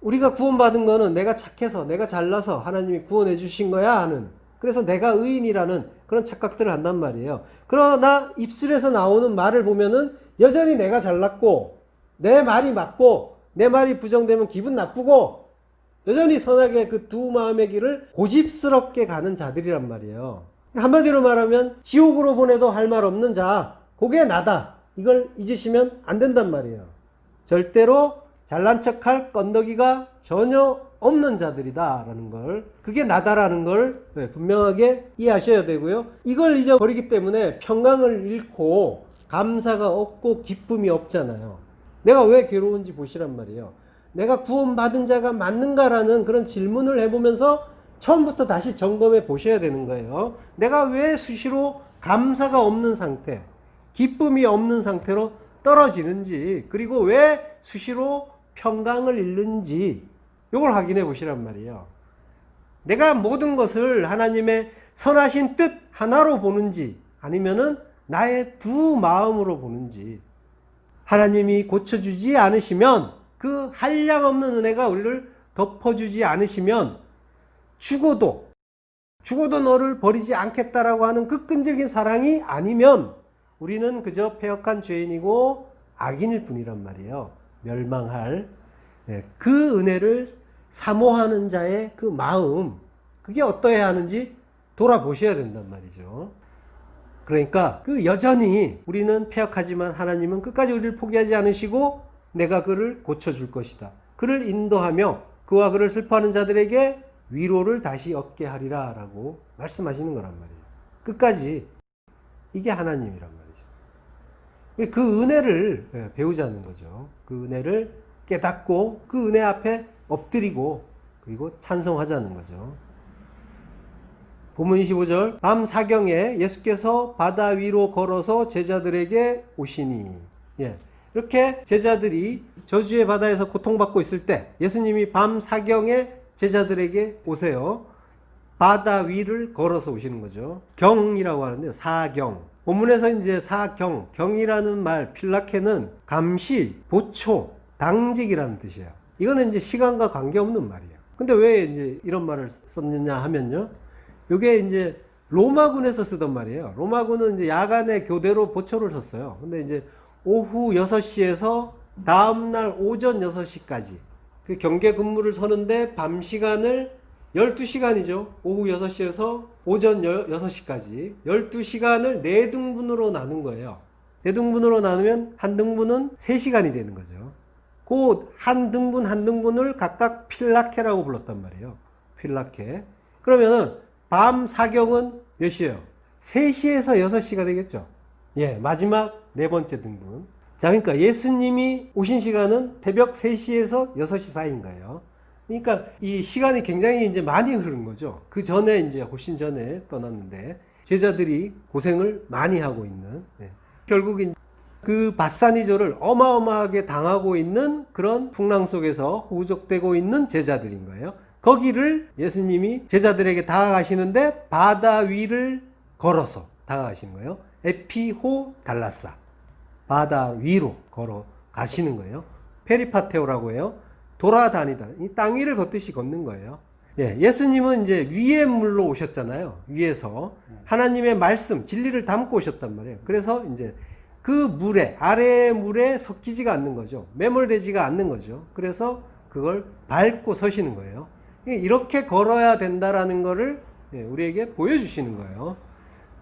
Speaker 1: 우리가 구원받은 거는 내가 착해서, 내가 잘나서 하나님이 구원해 주신 거야 하는, 그래서 내가 의인이라는 그런 착각들을 한단 말이에요. 그러나 입술에서 나오는 말을 보면은 여전히 내가 잘났고, 내 말이 맞고, 내 말이 부정되면 기분 나쁘고, 여전히 선하게 그 두 마음의 길을 고집스럽게 가는 자들이란 말이에요. 한마디로 말하면 지옥으로 보내도 할 말 없는 자, 그게 나다. 이걸 잊으시면 안 된단 말이에요. 절대로 잘난 척할 건더기가 전혀 없는 자들이다 라는 걸, 그게 나다라는 걸 분명하게 이해하셔야 되고요. 이걸 잊어버리기 때문에 평강을 잃고 감사가 없고 기쁨이 없잖아요. 내가 왜 괴로운지 보시란 말이에요. 내가 구원받은 자가 맞는가라는 그런 질문을 해보면서 처음부터 다시 점검해 보셔야 되는 거예요. 내가 왜 수시로 감사가 없는 상태, 기쁨이 없는 상태로 떨어지는지, 그리고 왜 수시로 평강을 잃는지 이걸 확인해 보시란 말이에요. 내가 모든 것을 하나님의 선하신 뜻 하나로 보는지 아니면은 나의 두 마음으로 보는지. 하나님이 고쳐주지 않으시면, 그 한량없는 은혜가 우리를 덮어주지 않으시면 죽어도 너를 버리지 않겠다라고 하는 그 끈질긴 사랑이 아니면 우리는 그저 패역한 죄인이고 악인일 뿐이란 말이에요. 멸망할 그 은혜를 사모하는 자의 그 마음, 그게 어떠해야 하는지 돌아보셔야 된단 말이죠. 그러니까 그 여전히 우리는 패역하지만 하나님은 끝까지 우리를 포기하지 않으시고 내가 그를 고쳐줄 것이다. 그를 인도하며 그와 그를 슬퍼하는 자들에게 위로를 다시 얻게 하리라 라고 말씀하시는 거란 말이에요. 끝까지. 이게 하나님이란 말이죠. 그 은혜를 배우자는 거죠. 그 은혜를 깨닫고 그 은혜 앞에 엎드리고 그리고 찬송하자는 거죠. 본문 25절 밤 사경에 예수께서 바다 위로 걸어서 제자들에게 오시니. 예. 이렇게 제자들이 저주의 바다에서 고통받고 있을 때 예수님이 밤 사경에 제자들에게 오세요. 바다 위를 걸어서 오시는 거죠. 경이라고 하는데요. 사경. 본문에서 이제 사경, 경이라는 말, 필라케는 감시, 보초, 당직이라는 뜻이에요. 이거는 이제 시간과 관계없는 말이에요. 근데 왜 이제 이런 말을 썼느냐 하면요. 이게 이제 로마군에서 쓰던 말이에요. 로마군은 이제 야간에 교대로 보초를 썼어요. 근데 이제 오후 6시에서 다음날 오전 6시까지 그 경계 근무를 서는데 밤 시간을 12시간이죠. 오후 6시에서 오전 6시까지 12시간을 4등분으로 나눈 거예요. 4등분으로 나누면 한 등분은 3시간이 되는 거죠. 그 한 등분 한 등분을 각각 필라케라고 불렀단 말이에요. 필라케. 그러면은 밤 사경은 몇 시예요? 3시에서 6시가 되겠죠. 예, 마지막 네 번째 등분. 자, 그러니까 예수님이 오신 시간은 새벽 3시에서 6시 사이인 거예요. 그러니까 이 시간이 굉장히 이제 많이 흐른 거죠. 그 전에 이제 훨씬 전에 떠났는데 제자들이 고생을 많이 하고 있는. 예. 결국 그 바사니조를 어마어마하게 당하고 있는 그런 풍랑 속에서 후적되고 있는 제자들인 거예요. 거기를 예수님이 제자들에게 다가가시는데 바다 위를 걸어서 다가가시는 거예요. 에피호 달라사. 바다 위로 걸어가시는 거예요. 페리파테오라고 해요. 돌아다니다. 이 땅 위를 걷듯이 걷는 거예요. 예, 예수님은 이제 위의 물로 오셨잖아요. 위에서 하나님의 말씀, 진리를 담고 오셨단 말이에요. 그래서 이제 그 물에, 아래의 물에 섞이지가 않는 거죠. 매몰되지가 않는 거죠. 그래서 그걸 밟고 서시는 거예요. 이렇게 걸어야 된다라는 거를 우리에게 보여주시는 거예요.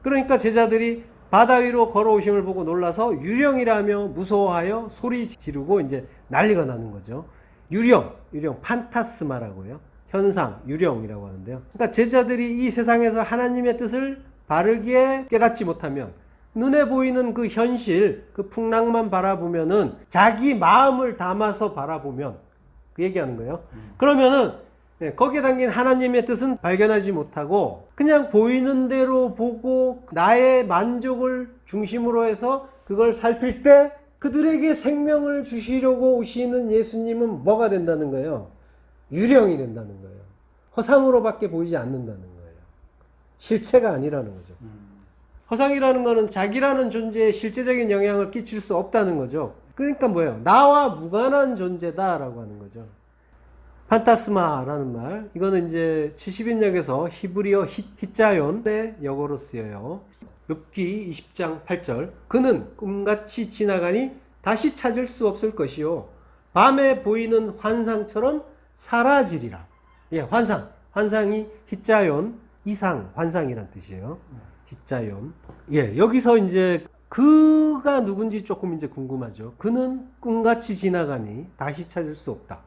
Speaker 1: 그러니까 제자들이 바다 위로 걸어오심을 보고 놀라서 유령이라며 무서워하여 소리 지르고 이제 난리가 나는 거죠. 유령, 판타스마라고 해요. 현상, 유령이라고 하는데요. 그러니까 제자들이 이 세상에서 하나님의 뜻을 바르게 깨닫지 못하면 눈에 보이는 그 현실, 그 풍랑만 바라보면은 자기 마음을 담아서 바라보면 그 얘기하는 거예요. 그러면은 거기에 담긴 하나님의 뜻은 발견하지 못하고 그냥 보이는 대로 보고 나의 만족을 중심으로 해서 그걸 살필 때 그들에게 생명을 주시려고 오시는 예수님은 뭐가 된다는 거예요? 유령이 된다는 거예요. 허상으로밖에 보이지 않는다는 거예요. 실체가 아니라는 거죠. 허상이라는 거는 자기라는 존재에 실제적인 영향을 끼칠 수 없다는 거죠. 그러니까 뭐예요? 나와 무관한 존재다라고 하는 거죠. 판타스마라는 말, 이거는 이제 70인역에서 히브리어 히자연의 역어로 쓰여요. 욥기 20장 8절. 그는 꿈같이 지나가니 다시 찾을 수 없을 것이요 밤에 보이는 환상처럼 사라지리라. 예, 환상이 히자연, 이상, 환상이란 뜻이에요. 히자연. 예, 여기서 이제 그가 누군지 조금 이제 궁금하죠. 그는 꿈같이 지나가니 다시 찾을 수 없다.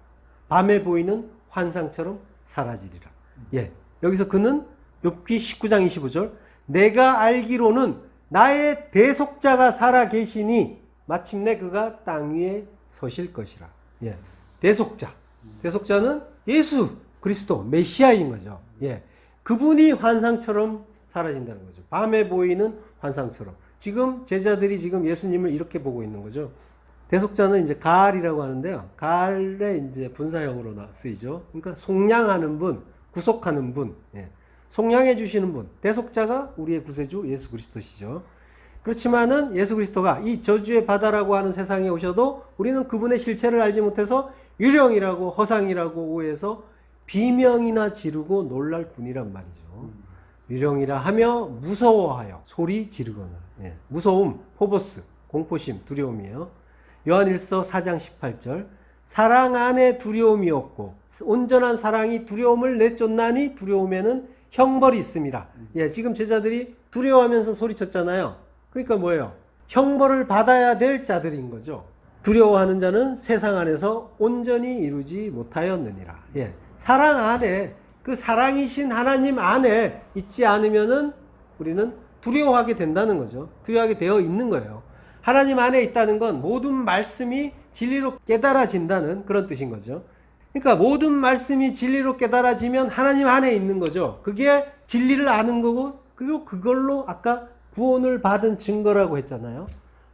Speaker 1: 밤에 보이는 환상처럼 사라지리라. 예, 여기서 그는 욥기 19장 25절. 내가 알기로는 나의 대속자가 살아 계시니 마침내 그가 땅 위에 서실 것이라. 예, 대속자는 예수 그리스도 메시아인 거죠. 예, 그분이 환상처럼 사라진다는 거죠. 밤에 보이는 환상처럼. 지금 제자들이 지금 예수님을 이렇게 보고 있는 거죠. 대속자는 이제 가알이라고 하는데요. 가알의 이제 분사형으로 쓰이죠. 그러니까 속량하는 분, 구속하는 분, 예. 속량해 주시는 분. 대속자가 우리의 구세주 예수 그리스도시죠. 그렇지만은 예수 그리스도가 이 저주의 바다라고 하는 세상에 오셔도 우리는 그분의 실체를 알지 못해서 유령이라고 허상이라고 오해해서 비명이나 지르고 놀랄 뿐이란 말이죠. 유령이라 하며 무서워하여 소리 지르거나. 예. 무서움, 포보스, 공포심, 두려움이에요. 요한일서 4장 18절. 사랑 안에 두려움이 없고 온전한 사랑이 두려움을 내쫓나니 두려움에는 형벌이 있습니다. 예, 지금 제자들이 두려워하면서 소리쳤잖아요. 그러니까 뭐예요? 형벌을 받아야 될 자들인 거죠. 두려워하는 자는 세상 안에서 온전히 이루지 못하였느니라. 예, 사랑 안에, 그 사랑이신 하나님 안에 있지 않으면은 우리는 두려워하게 된다는 거죠. 두려워하게 되어 있는 거예요. 하나님 안에 있다는 건 모든 말씀이 진리로 깨달아진다는 그런 뜻인 거죠. 그러니까 모든 말씀이 진리로 깨달아지면 하나님 안에 있는 거죠. 그게 진리를 아는 거고, 그리고 그걸로 아까 구원을 받은 증거라고 했잖아요.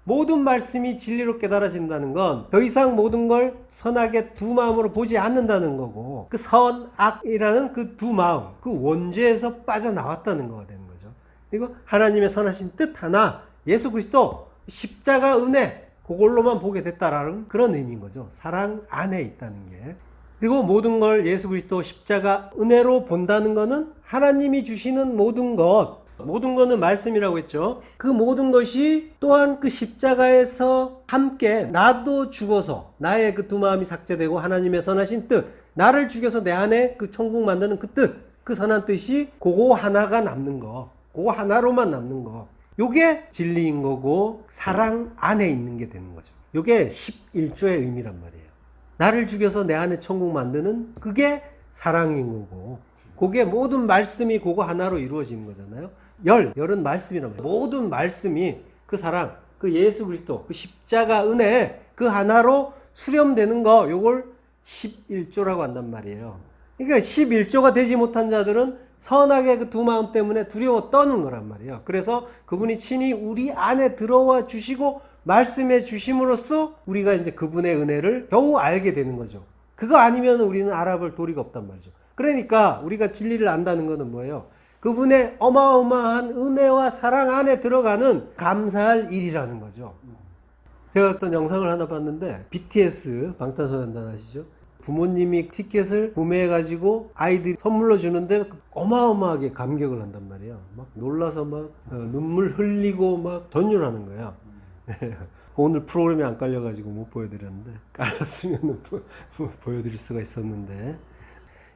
Speaker 1: 모든 말씀이 진리로 깨달아진다는 건 더 이상 모든 걸 선하게 두 마음으로 보지 않는다는 거고, 그 선악이라는 그 두 마음, 그 원죄에서 빠져나왔다는 거가 되는 거죠. 그리고 하나님의 선하신 뜻 하나, 예수 그리스도 십자가 은혜, 그걸로만 보게 됐다라는 그런 의미인 거죠. 사랑 안에 있다는 게. 그리고 모든 걸 예수 그리스도 십자가 은혜로 본다는 거는 하나님이 주시는 모든 거는 말씀이라고 했죠. 그 모든 것이 또한 그 십자가에서 함께 나도 죽어서 나의 그 두 마음이 삭제되고 하나님의 선하신 뜻, 나를 죽여서 내 안에 그 천국 만드는 그 뜻, 그 선한 뜻이 그거 하나가 남는 거, 그거 하나로만 남는 거, 요게 진리인 거고 사랑 안에 있는 게 되는 거죠. 요게 11조의 의미란 말이에요. 나를 죽여서 내 안에 천국 만드는 그게 사랑인 거고, 그게 모든 말씀이 그거 하나로 이루어지는 거잖아요. 열은 말씀이란 말이에요. 모든 말씀이 그 사랑, 그 예수 그리스도, 그 십자가 은혜 그 하나로 수렴되는 거, 요걸 11조라고 한단 말이에요. 그러니까 11조가 되지 못한 자들은 선하게 그 두 마음 때문에 두려워 떠는 거란 말이에요. 그래서 그분이 친히 우리 안에 들어와 주시고 말씀해 주심으로써 우리가 이제 그분의 은혜를 겨우 알게 되는 거죠. 그거 아니면 우리는 알아볼 도리가 없단 말이죠. 그러니까 우리가 진리를 안다는 것은 뭐예요? 그분의 어마어마한 은혜와 사랑 안에 들어가는 감사할 일이라는 거죠. 제가 어떤 영상을 하나 봤는데 BTS 방탄소년단 아시죠? 부모님이 티켓을 구매해가지고 아이들이 선물로 주는데 어마어마하게 감격을 한단 말이에요. 막 놀라서 막 눈물 흘리고 막 전율하는 거야. 오늘 프로그램이 안 깔려가지고 못 보여드렸는데 깔렸으면 보여드릴 수가 있었는데.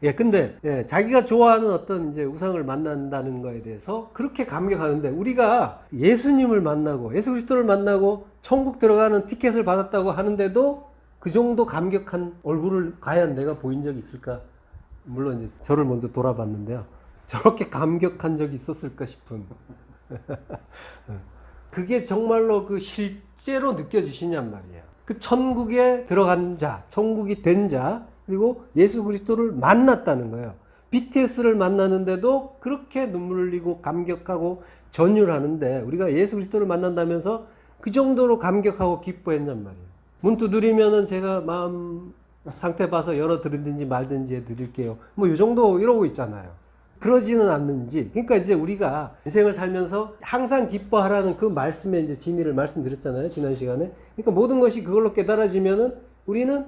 Speaker 1: 예, 근데 자기가 좋아하는 어떤 이제 우상을 만난다는 거에 대해서 그렇게 감격하는데 우리가 예수님을 만나고 예수 그리스도를 만나고 천국 들어가는 티켓을 받았다고 하는데도 그 정도 감격한 얼굴을 과연 내가 보인 적이 있을까? 물론 이제 저를 먼저 돌아봤는데요. 저렇게 감격한 적이 있었을까 싶은. 그게 정말로 그 실제로 느껴지시냔 말이에요. 그 천국에 들어간 자, 천국이 된 자, 그리고 예수 그리스도를 만났다는 거예요. BTS를 만나는데도 그렇게 눈물 흘리고 감격하고 전율하는데 우리가 예수 그리스도를 만난다면서 그 정도로 감격하고 기뻐했냔 말이에요. 문 두드리면은 제가 마음 상태 봐서 열어 드리든지 말든지 해드릴게요. 뭐 이 정도 이러고 있잖아요. 그러지는 않는지. 그러니까 이제 우리가 인생을 살면서 항상 기뻐하라는 그 말씀의 이제 진리를 말씀드렸잖아요. 지난 시간에. 그러니까 모든 것이 그걸로 깨달아지면은 우리는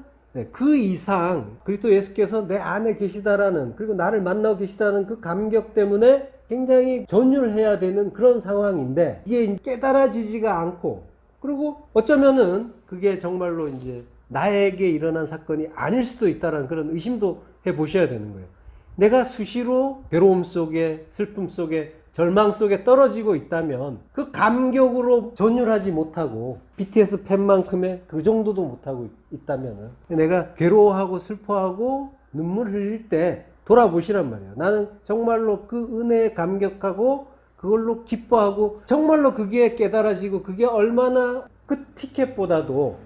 Speaker 1: 그 이상 그리스도 예수께서 내 안에 계시다라는, 그리고 나를 만나고 계시다는 그 감격 때문에 굉장히 전율해야 되는 그런 상황인데 이게 깨달아지지가 않고, 그리고 어쩌면은 그게 정말로 이제 나에게 일어난 사건이 아닐 수도 있다라는 그런 의심도 해 보셔야 되는 거예요. 내가 수시로 괴로움 속에, 슬픔 속에, 절망 속에 떨어지고 있다면 그 감격으로 전율하지 못하고 BTS 팬만큼의 그 정도도 못하고 있다면 내가 괴로워하고 슬퍼하고 눈물 흘릴 때 돌아보시란 말이에요. 나는 정말로 그 은혜에 감격하고 그걸로 기뻐하고 정말로 그게 깨달아지고 그게 얼마나 그 티켓보다도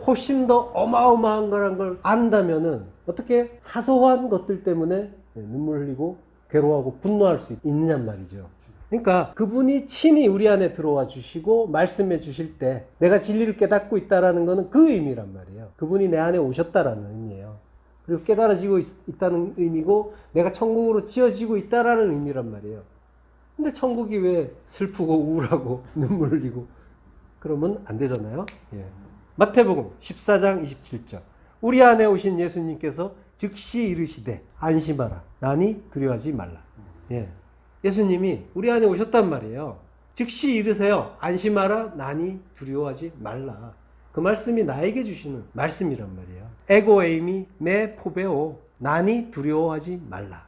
Speaker 1: 훨씬 더 어마어마한 거란 걸 안다면은 어떻게 사소한 것들 때문에 눈물 흘리고 괴로워하고 분노할 수 있느냔 말이죠. 그러니까 그분이 친히 우리 안에 들어와 주시고 말씀해 주실 때 내가 진리를 깨닫고 있다라는 것은 그 의미란 말이에요. 그분이 내 안에 오셨다라는 의미예요. 그리고 깨달아지고 있다는 의미고 내가 천국으로 지어지고 있다라는 의미란 말이에요. 근데 천국이 왜 슬프고 우울하고 눈물 흘리고 그러면 안 되잖아요. 예. 마태복음 14장 27절. 우리 안에 오신 예수님께서 즉시 이르시되 안심하라 나니 두려워하지 말라. 예. 예수님이 우리 안에 오셨단 말이에요. 즉시 이르세요. 안심하라 나니 두려워하지 말라. 그 말씀이 나에게 주시는 말씀이란 말이에요. 에고 에이미 메 포베오 나니 두려워하지 말라.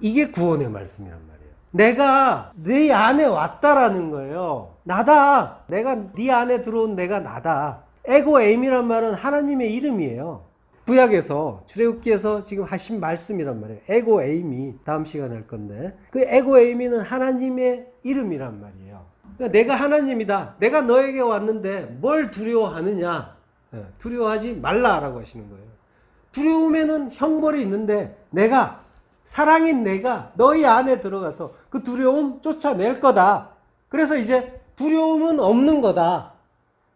Speaker 1: 이게 구원의 말씀이란 말이에요. 내가 네 안에 왔다라는 거예요. 나다. 내가 네 안에 들어온 내가 나다. 에고 에임이란 말은 하나님의 이름이에요. 구약에서 출애굽기에서 지금 하신 말씀이란 말이에요. 에고 에임이 다음 시간에 할 건데 그 에고 에임이는 하나님의 이름이란 말이에요. 그러니까 내가 하나님이다. 내가 너에게 왔는데 뭘 두려워하느냐? 두려워하지 말라라고 하시는 거예요. 두려움에는 형벌이 있는데 내가 사랑인 내가 너희 안에 들어가서 그 두려움 쫓아낼 거다. 그래서 이제 두려움은 없는 거다.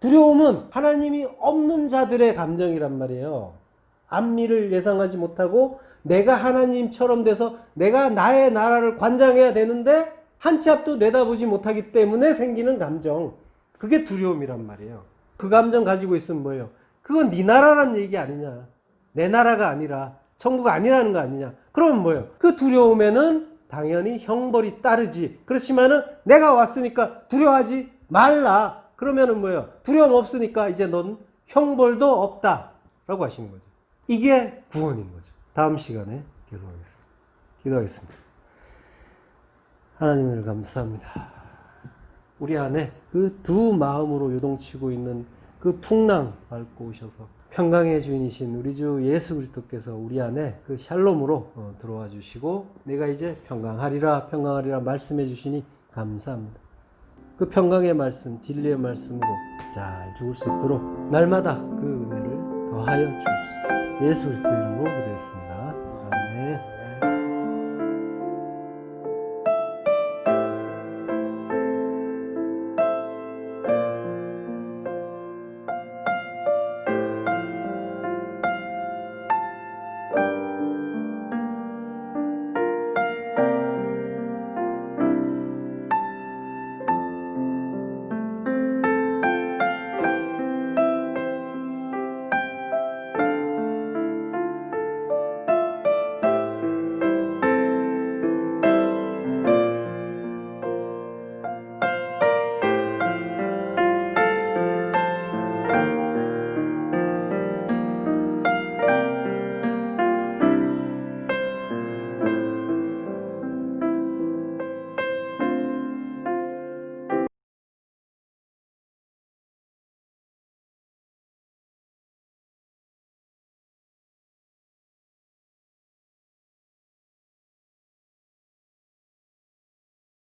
Speaker 1: 두려움은 하나님이 없는 자들의 감정이란 말이에요. 앞미를 예상하지 못하고 내가 하나님처럼 돼서 내가 나의 나라를 관장해야 되는데 한 치 앞도 내다보지 못하기 때문에 생기는 감정. 그게 두려움이란 말이에요. 그 감정 가지고 있으면 뭐예요? 그건 네 나라라는 얘기 아니냐. 내 나라가 아니라 천국 아니라는 거 아니냐. 그러면 뭐예요? 그 두려움에는 당연히 형벌이 따르지. 그렇지만은 내가 왔으니까 두려워하지 말라. 그러면은 뭐예요? 두려움 없으니까 이제 넌 형벌도 없다. 라고 하시는 거죠. 이게 구원인 거죠. 다음 시간에 계속하겠습니다. 기도하겠습니다. 하나님 은혜를 감사합니다. 우리 안에 그 두 마음으로 요동치고 있는 그 풍랑 밟고 오셔서 평강의 주인이신 우리 주 예수 그리스도께서 우리 안에 그 샬롬으로 들어와 주시고 내가 이제 평강하리라 평강하리라 말씀해 주시니 감사합니다. 그 평강의 말씀, 진리의 말씀으로 잘 죽을 수 있도록 날마다 그 은혜를 더하여 주옵소서. 예수 그리스도 이름으로 기도했습니다. 아멘.